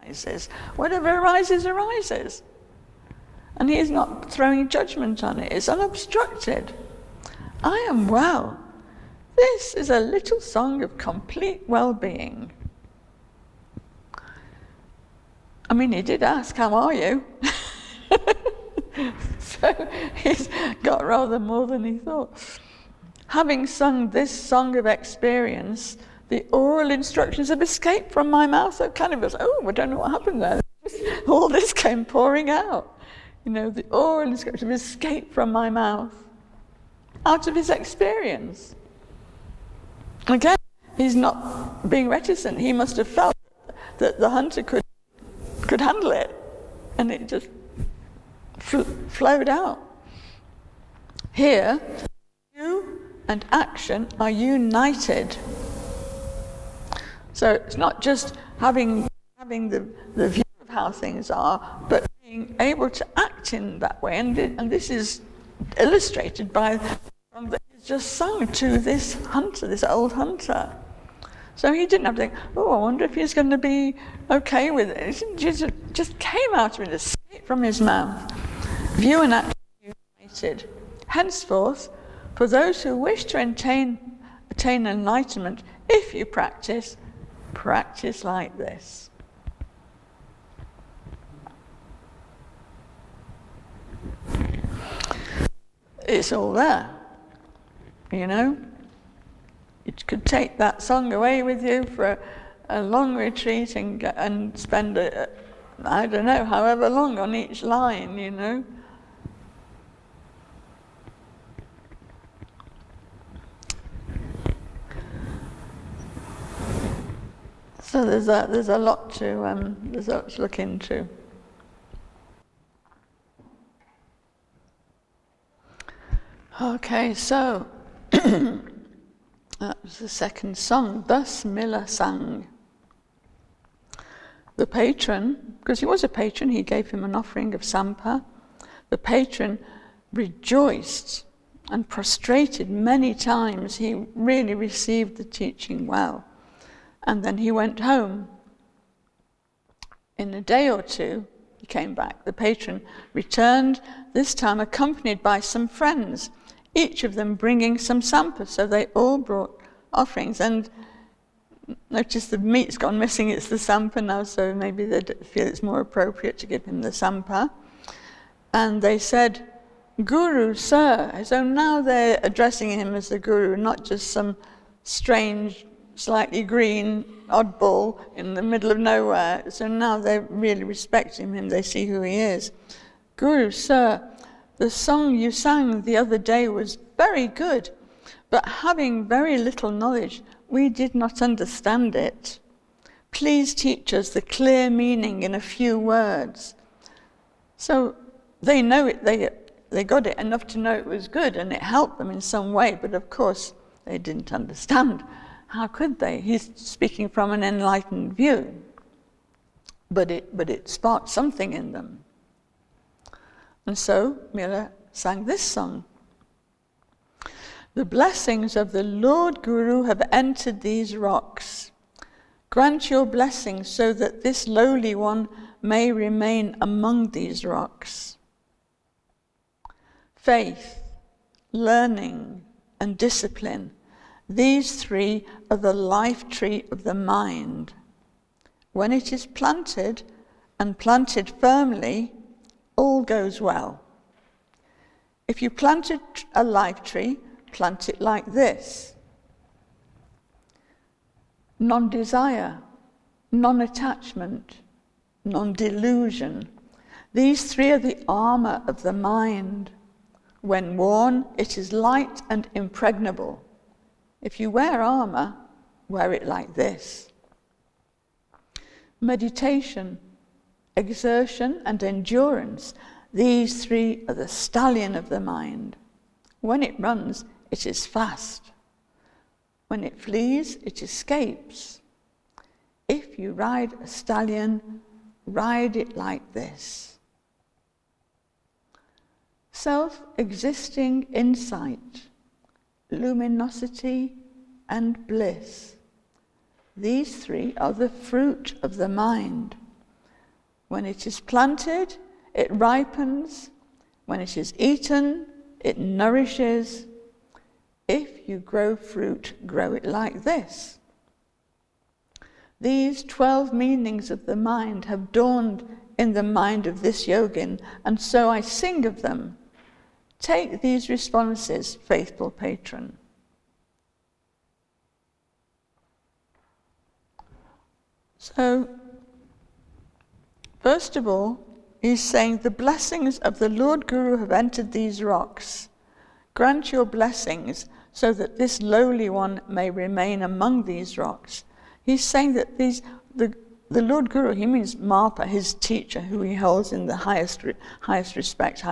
arises. Whatever arises, arises. And he's not throwing judgment on it. It's unobstructed. I am well. This is a little song of complete well-being. I mean, he did ask, how are you? So he's got rather more than he thought. Having sung this song of experience, the oral instructions have escaped from my mouth. So kind of goes, oh, I don't know what happened there. All this came pouring out. You know, the oral instructions have escaped from my mouth, out of his experience. Again, he's not being reticent. He must have felt that the hunter could handle it, and it just flowed out. Here, you and action are united. So it's not just having the view of how things are, but being able to act in that way. And this is illustrated by that he's just sung to this hunter, this old hunter. So he didn't have to think, oh, I wonder if he's going to be okay with it. It just came out of it, escaped from his mouth. View and action united. Henceforth, for those who wish to attain enlightenment, if you practice like this. It's all there, you know. You could take that song away with you for a long retreat and spend, I don't know, however long on each line, you know. So there's a lot to look into. Okay, so that was the second song. Thus Miller sang. The patron, because he was a patron, he gave him an offering of sampa. The patron rejoiced and prostrated many times. He really received the teaching well. And then he went home. In a day or two, he came back. The patron returned, this time accompanied by some friends, each of them bringing some sampa. So they all brought offerings. And notice the meat's gone missing, it's the sampa now, so maybe they feel it's more appropriate to give him the sampa. And they said, Guru, sir. So now they're addressing him as the Guru, not just some strange, slightly green oddball in the middle of nowhere. So now they're really respecting him, they see who he is. Guru, sir, the song you sang the other day was very good, but having very little knowledge, we did not understand it. Please teach us the clear meaning in a few words. So they know it, they got it enough to know it was good, and it helped them in some way, but of course they didn't understand. How could they? He's speaking from an enlightened view, but it sparked something in them. And so Miller sang this song. The blessings of the Lord Guru have entered these rocks. Grant your blessings so that this lowly one may remain among these rocks. Faith, learning, and discipline, these three are the life tree of the mind. When it is planted, and planted firmly, all goes well. If you planted a life tree, plant it like this. Non-desire, non-attachment, non-delusion. These three are the armor of the mind. When worn, it is light and impregnable. If you wear armor, wear it like this. Meditation, exertion, and endurance, these three are the stallion of the mind. When it runs, it is fast. When it flees, it escapes. If you ride a stallion, ride it like this. Self-existing insight, luminosity, and bliss. These three are the fruit of the mind. When it is planted, it ripens. When it is eaten, it nourishes. If you grow fruit, grow it like this. These 12 meanings of the mind have dawned in the mind of this yogin, and so I sing of them. Take these responses, faithful patron. So, first of all, he's saying, the blessings of the Lord Guru have entered these rocks. Grant your blessings so that this lowly one may remain among these rocks. He's saying that the Lord Guru, he means Marpa, his teacher, who he holds in the highest respect.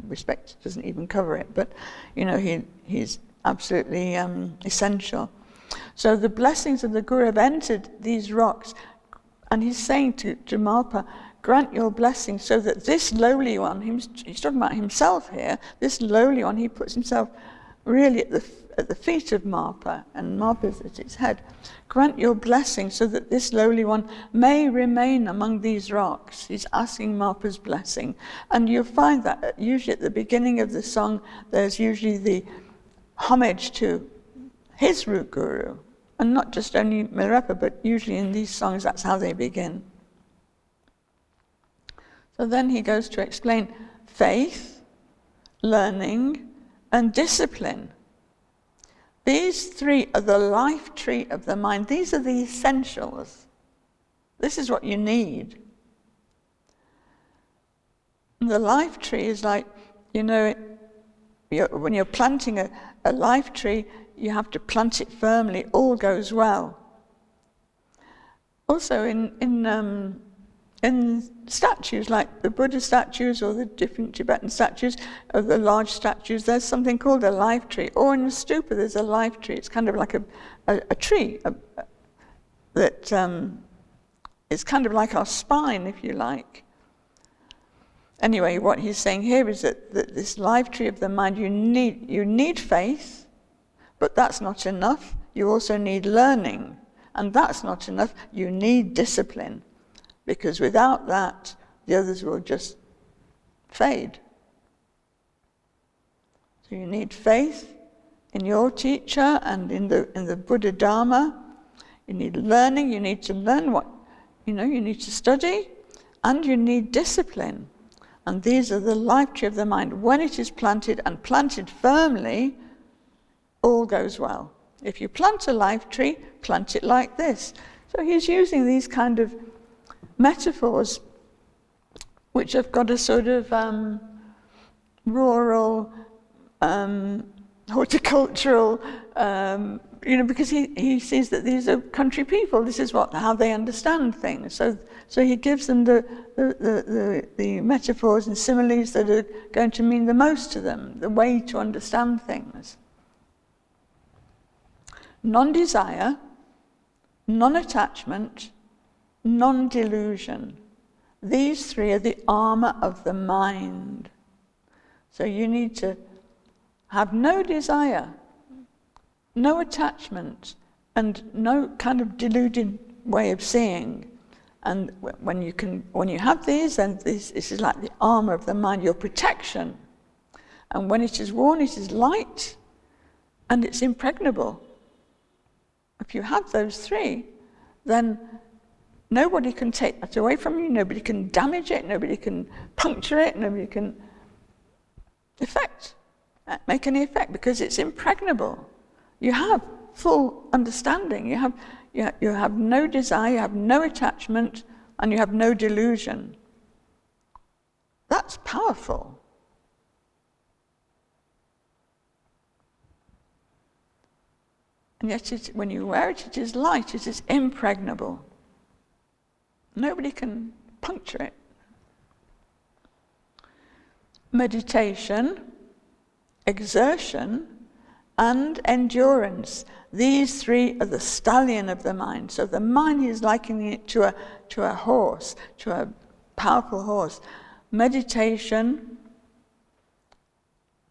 Respect doesn't even cover it, but he's absolutely essential. So the blessings of the Guru have entered these rocks, and he's saying to Marpa, grant your blessings so that this lowly one, he's talking about himself here, this lowly one, he puts himself really at the feet of Marpa, and Marpa is at its head. Grant your blessing so that this lowly one may remain among these rocks. He's asking Marpa's blessing. And you'll find that usually at the beginning of the song, there's usually the homage to his root guru. And not just only Milarepa, but usually in these songs, that's how they begin. So then he goes to explain faith, learning, and discipline. These three are the life tree of the mind. These are the essentials. This is what you need. The life tree is like, when you're planting a life tree, you have to plant it firmly. All goes well. Also in statues, like the Buddha statues or the different Tibetan statues, or the large statues, there's something called a life tree. Or in the stupa, there's a life tree. It's kind of like a tree that is kind of like our spine, if you like. Anyway, what he's saying here is that this life tree of the mind, you need faith, but that's not enough. You also need learning, and that's not enough. You need discipline. Because without that, the others will just fade. So you need faith in your teacher and in the Buddha Dharma. You need learning. You need to learn you need to study, and you need discipline. And these are the life tree of the mind. When it is planted and planted firmly, all goes well. If you plant a life tree, plant it like this. So he's using these kind of metaphors which have got a sort of rural, horticultural, because he sees that these are country people. This is how they understand things. So he gives them the metaphors and similes that are going to mean the most to them, the way to understand things. Non-desire, non-attachment, non-delusion. These three are the armor of the mind. So you need to have no desire, no attachment, and no kind of deluded way of seeing. And when you have these, then this is like the armor of the mind, your protection. And when it is worn, it is light and it's impregnable. If you have those three, then nobody can take that away from you, nobody can damage it, nobody can puncture it, nobody can make any effect, because it's impregnable. You have full understanding, you have no desire, you have no attachment, and you have no delusion. That's powerful. And yet when you wear it, it is light, it is impregnable. Nobody can puncture it. Meditation, exertion, and endurance. These three are the stallion of the mind. So the mind is likening it to a horse, to a powerful horse. Meditation,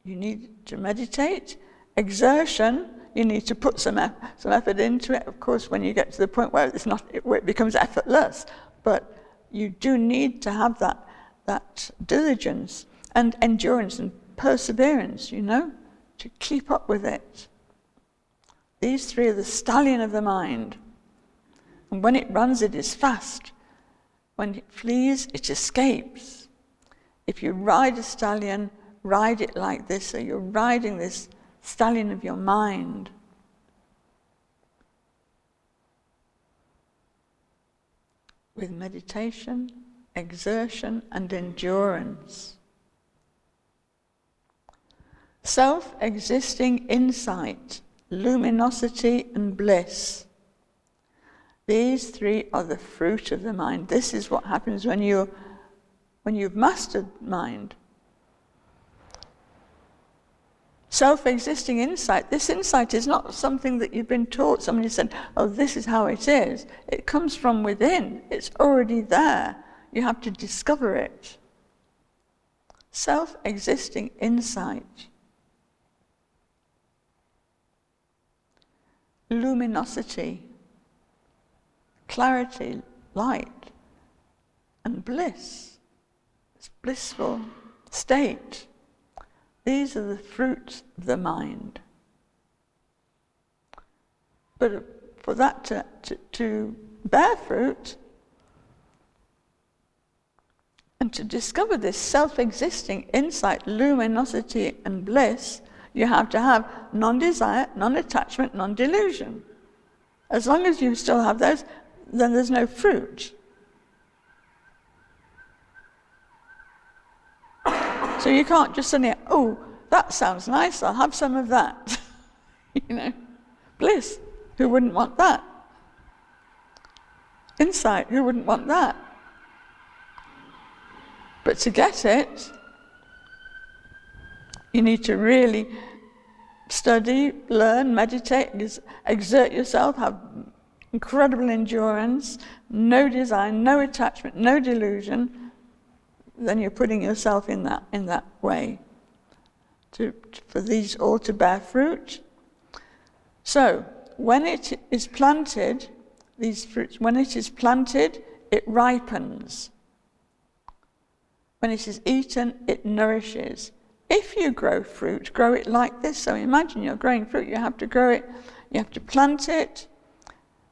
you need to meditate. Exertion, you need to put some effort into it. Of course, when you get to the point where it becomes effortless, but you do need to have that diligence and endurance and perseverance, to keep up with it. These three are the stallion of the mind. And when it runs, it is fast. When it flees, it escapes. If you ride a stallion, ride it like this. So you're riding this stallion of your mind. With meditation, exertion, and endurance. Self-existing insight, luminosity, and bliss. These three are the fruit of the mind. This is what happens when you've mastered mind. Self-existing insight. This insight is not something that you've been taught. Somebody said, oh, this is how it is. It comes from within. It's already there. You have to discover it. Self-existing insight. Luminosity, clarity, light, and bliss. It's blissful state. These are the fruits of the mind. But for that to bear fruit, and to discover this self-existing insight, luminosity, and bliss, you have to have non-desire, non-attachment, non-delusion. As long as you still have those, then there's no fruit. So you can't just suddenly, oh, that sounds nice, I'll have some of that. Bliss, who wouldn't want that? Insight, who wouldn't want that? But to get it, you need to really study, learn, meditate, exert yourself, have incredible endurance, no desire, no attachment, no delusion. Then you're putting yourself in that way for these all to bear fruit. So when it is planted, these fruits, when it is planted, it ripens. When it is eaten, it nourishes. If you grow fruit, grow it like this. So imagine you're growing fruit, you have to grow it, you have to plant it.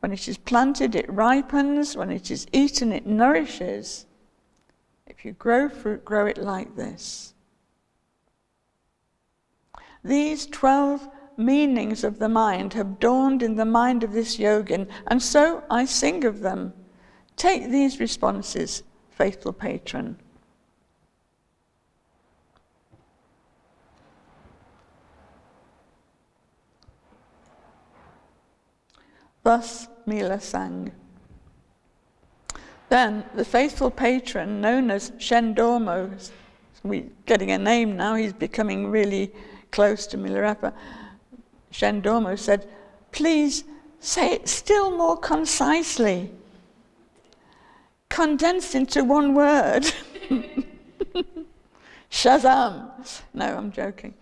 When it is planted, it ripens. When it is eaten, it nourishes. If you grow fruit, grow it like this. These 12 meanings of the mind have dawned in the mind of this yogin, and so I sing of them. Take these responses, faithful patron. Thus Mila sang. Then the faithful patron, known as Shendormo, we're getting a name now, he's becoming really close to Milarepa. Shendormo said, please say it still more concisely, condensed into one word. Shazam! No, I'm joking.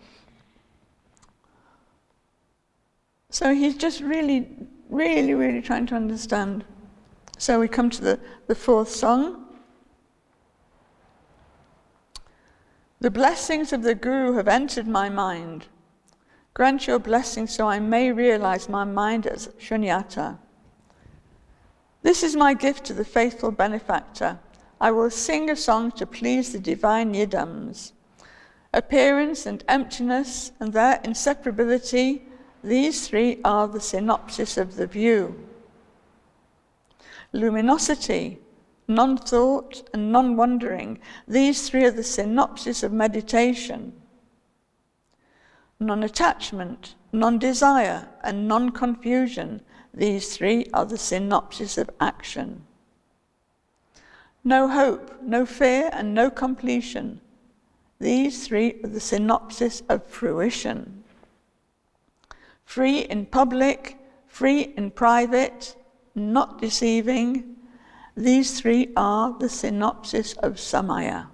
So he's just really trying to understand. So we come to the fourth song. The blessings of the Guru have entered my mind. Grant your blessing so I may realize my mind as shunyata. This is my gift to the faithful benefactor. I will sing a song to please the divine yidams. Appearance and emptiness and their inseparability, these three are the synopsis of the view. Luminosity, non-thought and non-wondering, these three are the synopsis of meditation. non-attachment, non-desire, and non-confusion. These three are the synopsis of action. No hope, no fear, and no completion. These three are the synopsis of fruition. Free in public, free in private, not deceiving. These three are the synopsis of samaya.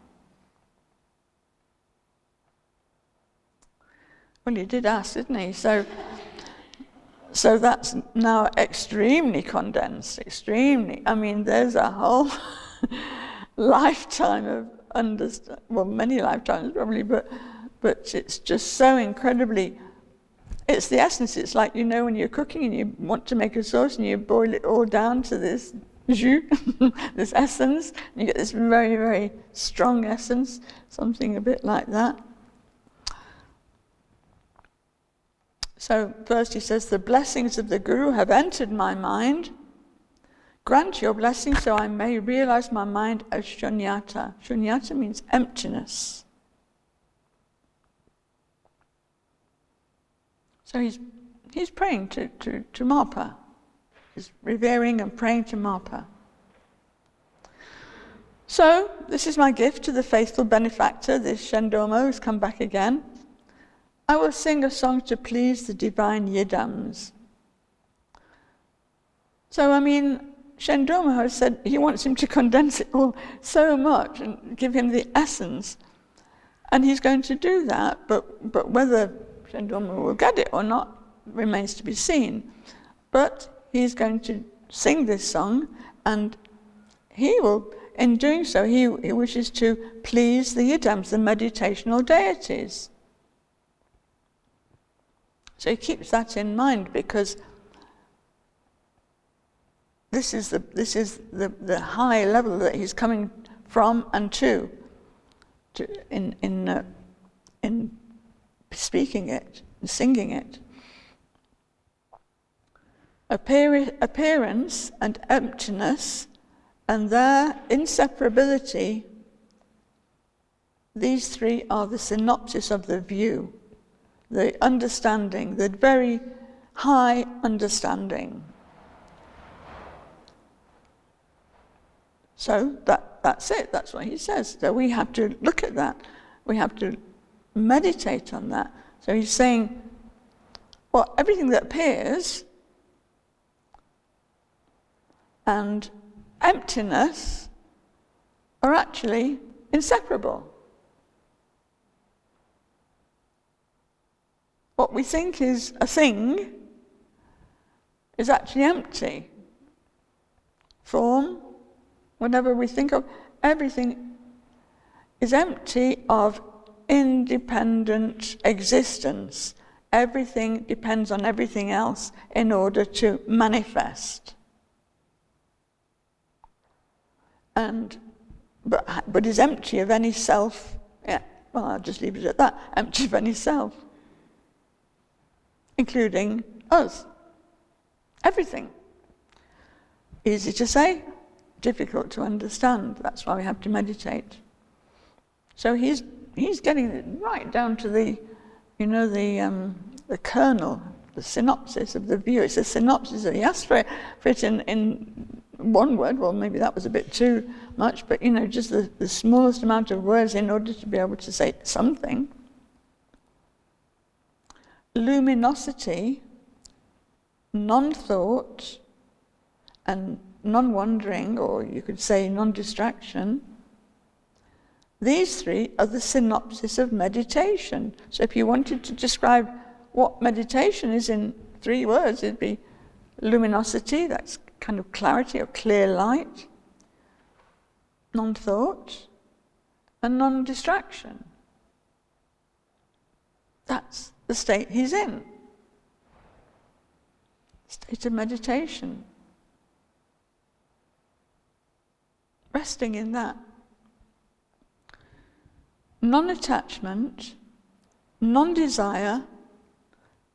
Well, he did ask, didn't he? So that's now extremely condensed, extremely. I mean, there's a whole lifetime of many lifetimes probably, but it's just so incredibly, it's the essence. It's like, when you're cooking and you want to make a sauce and you boil it all down to this jus, this essence, and you get this very, very strong essence, something a bit like that. So first he says, the blessings of the Guru have entered my mind. Grant your blessing so I may realize my mind as shunyata. Shunyata means emptiness. So he's praying to Marpa. He's revering and praying to Marpa. So this is my gift to the faithful benefactor, this Shendomo who's come back again. I will sing a song to please the divine yidams. So, Shendomo has said he wants him to condense it all so much and give him the essence. And he's going to do that, but whether Shendomo will get it or not remains to be seen. But he's going to sing this song, and he will, in doing so, he wishes to please the yidams, the meditational deities. So he keeps that in mind, because this is the high level that he's coming from and to in speaking it, and singing it. Appearance and emptiness and their inseparability, these three are the synopsis of the view. The understanding, the very high understanding. So that's it, that's what he says. So we have to look at that. We have to meditate on that. So he's saying, well, everything that appears and emptiness are actually inseparable. What we think is a thing is actually empty. Form, whatever we think of, everything is empty of independent existence. Everything depends on everything else in order to manifest. But is empty of any self. Yeah, well, I'll just leave it at that. Empty of any self. Including us. Everything. Easy to say, difficult to understand. That's why we have to meditate. So he's getting it right down to the kernel, the synopsis of the view. It's a synopsis. He asked for it in one word. Well, maybe that was a bit too much, but just the smallest amount of words in order to be able to say something. Luminosity, non-thought, and non-wandering, or you could say non-distraction, these three are the synopsis of meditation. So if you wanted to describe what meditation is in 3 words, it'd be luminosity, that's kind of clarity or clear light, non-thought, and non-distraction. That's the state he's in. State of meditation. Resting in that. Non-attachment, non-desire,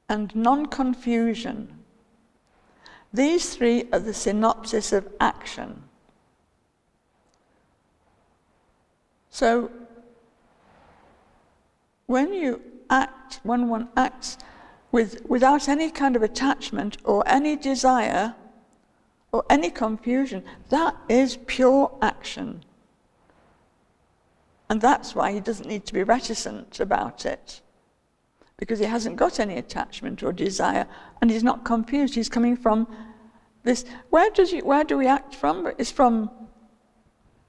and non-confusion. These three are the synopsis of action. So, when you act, when one acts without any kind of attachment or any desire or any confusion, that is pure action. And that's why he doesn't need to be reticent about it, because he hasn't got any attachment or desire, and he's not confused. He's coming from this. Where do we act from? It's from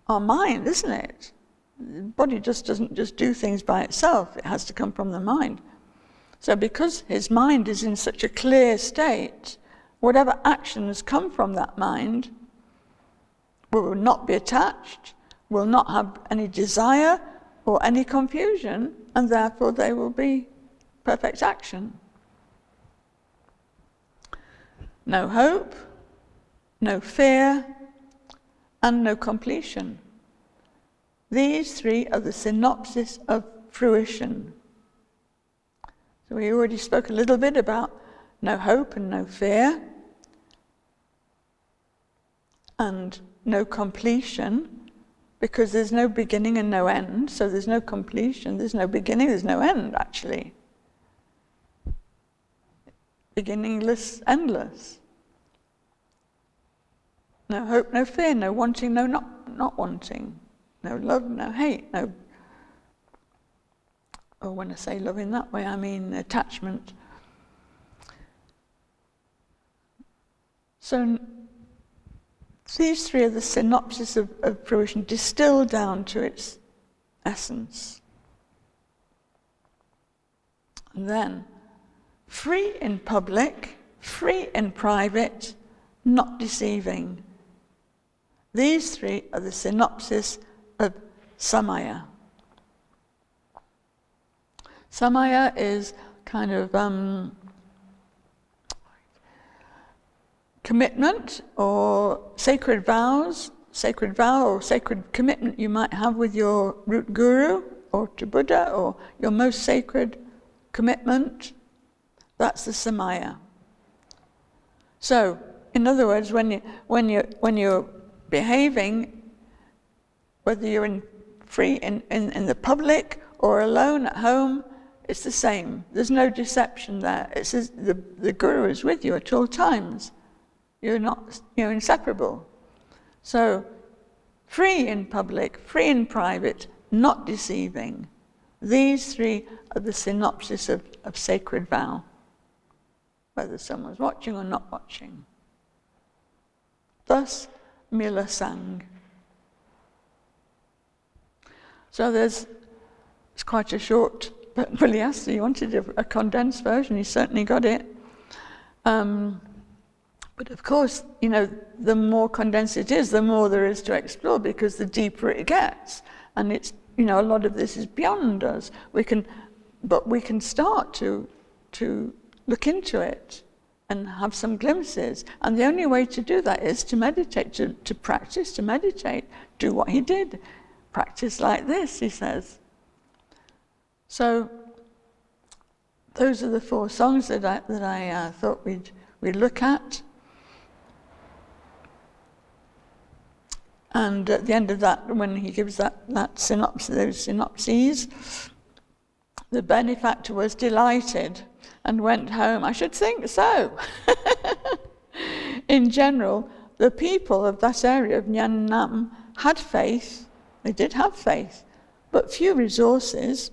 our mind, isn't it? The body just doesn't just do things by itself. It has to come from the mind. So because his mind is in such a clear state, whatever actions come from that mind will not be attached, will not have any desire or any confusion, and therefore they will be perfect action. No hope, no fear, and no completion. These three are the synopsis of fruition. So we already spoke a little bit about no hope and no fear, and no completion, because there's no beginning and no end. So there's no completion, there's no beginning, there's no end, actually. Beginningless, endless. No hope, no fear, no wanting, no not wanting. No love, no hate, no... Or when I say love in that way, I mean attachment. So these three are the synopsis of fruition, distilled down to its essence. And then, free in public, free in private, not deceiving. These three are the synopsis of samaya. Samaya is kind of commitment or sacred vows, sacred vow or sacred commitment you might have with your root guru or to Buddha, or your most sacred commitment. That's the samaya. So, in other words, when you're behaving, whether you're free in the public or alone at home, it's the same. There's no deception there. It's the guru is with you at all times. You're inseparable. So, free in public, free in private, not deceiving. These three are the synopsis of sacred vow, whether someone's watching or not watching. Thus, Mila sang. So it's quite a short, but well, yes, he wanted a condensed version. He certainly got it. But of course, the more condensed it is, the more there is to explore, because the deeper it gets. And it's, a lot of this is beyond us. We can start to look into it and have some glimpses. And the only way to do that is to meditate, to practice, to meditate, do what he did. Practice like this, he says. So those are the 4 songs that I thought we'd look at. And at the end of that, when he gives that synopsis, those synopses, the benefactor was delighted and went home. I should think so. In general, the people of that area of Nhan Nam had faith. They did have faith, but few resources.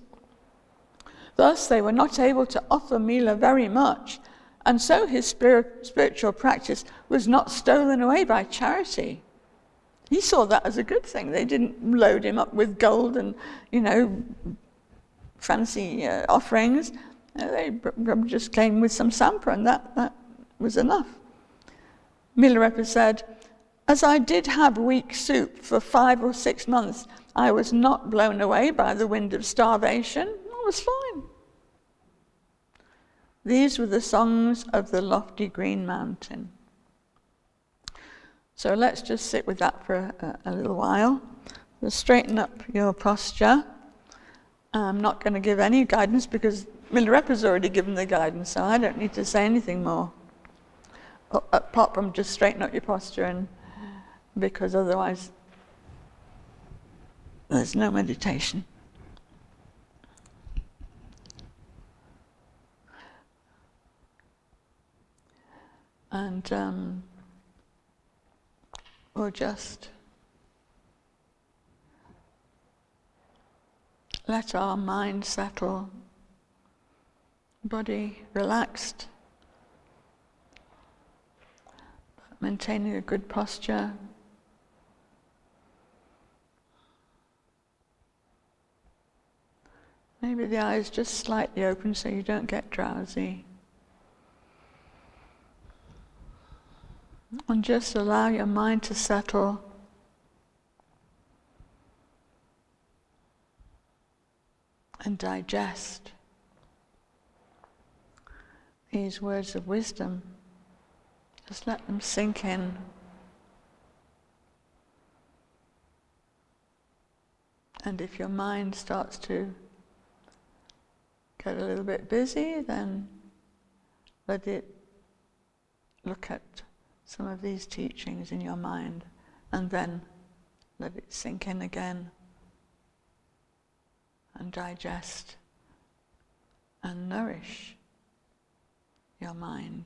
Thus, they were not able to offer Mila very much, and so his spiritual practice was not stolen away by charity. He saw that as a good thing. They didn't load him up with gold and, fancy offerings. They just came with some sampa, and that was enough. Milarepa said, "As I did have weak soup for 5 or 6 months, I was not blown away by the wind of starvation. I was fine." These were the songs of the lofty green mountain. So let's just sit with that for a little while. Just straighten up your posture. I'm not going to give any guidance because Milarepa's already given the guidance, so I don't need to say anything more. Apart from just straighten up your posture, and because otherwise there's no meditation. we'll just let our mind settle, body relaxed, but maintaining a good posture. Maybe the eyes just slightly open so you don't get drowsy. And just allow your mind to settle. And digest these words of wisdom. Just let them sink in. And if your mind starts to get a little bit busy, then let it look at some of these teachings in your mind, and then let it sink in again and digest and nourish your mind.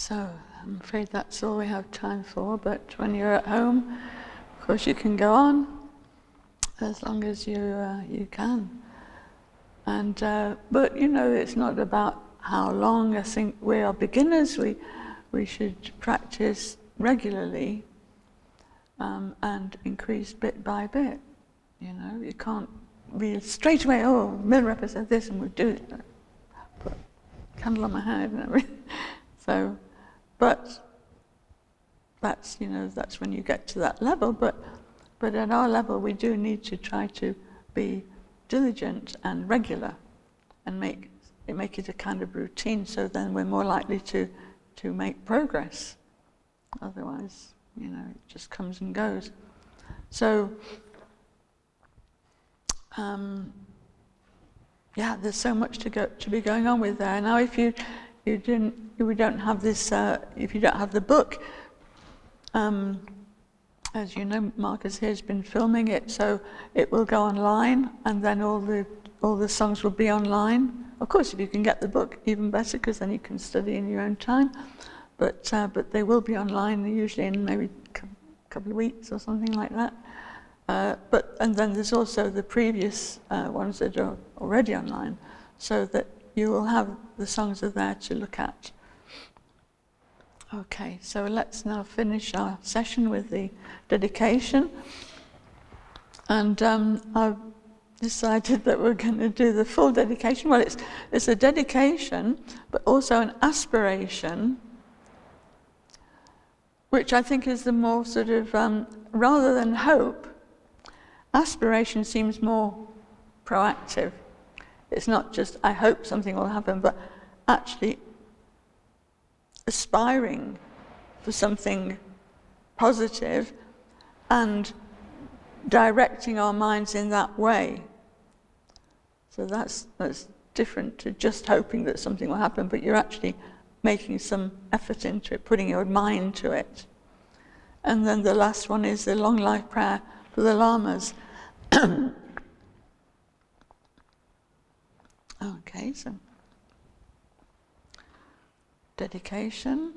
So I'm afraid that's all we have time for, but when you're at home, of course you can go on as long as you can. And but you know, it's not about how long. I think we are beginners. We should practice regularly and increase bit by bit. You know, you can't be straight away. Oh, Milarepa said this, and we'll do it. Put a candle on my head and everything. So, but that's, you know, that's when you get to that level. But at our level, we do need to try to be diligent and regular, and make it a kind of routine. So then we're more likely to make progress. Otherwise, you know, it just comes and goes. So, yeah, there's so much to be going on with there. Now, if we don't have this, if you don't have the book, as you know, Marcus here has been filming it, so it will go online, and then all the songs will be online. Of course, if you can get the book, even better, because then you can study in your own time. But they will be online, usually in maybe a couple of weeks or something like that. And then there's also the previous ones that are already online, so that you will have the songs are there to look at. Okay, so let's now finish our session with the dedication. And I've decided that we're going to do the full dedication. Well, it's a dedication, but also an aspiration, which I think is the more sort of, rather than hope, aspiration seems more proactive. It's not just, I hope something will happen, but actually aspiring for something positive and directing our minds in that way. So that's different to just hoping that something will happen, but you're actually making some effort into it, putting your mind to it. And then the last one is the long life prayer for the lamas. Okay, so dedication.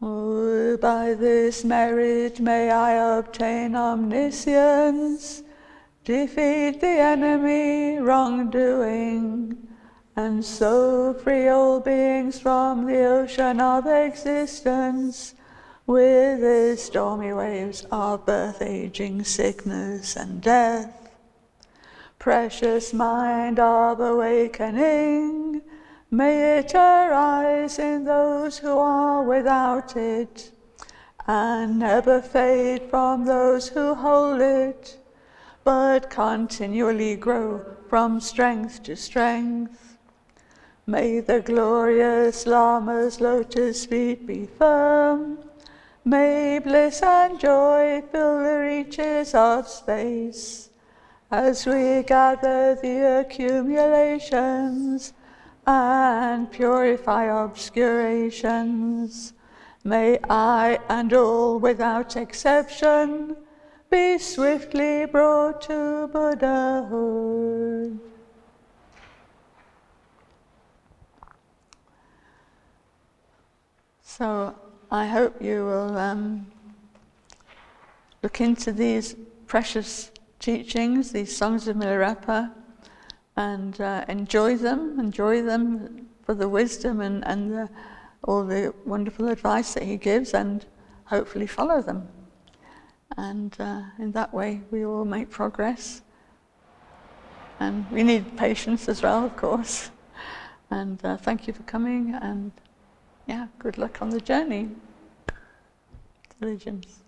Oh, by this merit may I obtain omniscience, defeat the enemy wrongdoing, and so free all beings from the ocean of existence, with its stormy waves of birth, aging, sickness, and death. Precious mind of awakening, may it arise in those who are without it, and never fade from those who hold it, but continually grow from strength to strength. May the glorious Lama's lotus feet be firm. May bliss and joy fill the reaches of space, as we gather the accumulations and purify obscurations. May I and all without exception be swiftly brought to Buddhahood. So I hope you will look into these precious teachings, these songs of Milarepa, and enjoy them for the wisdom and all the wonderful advice that he gives, and hopefully follow them. And in that way we will make progress. And we need patience as well, of course. And thank you for coming, and yeah, good luck on the journey. Diligence.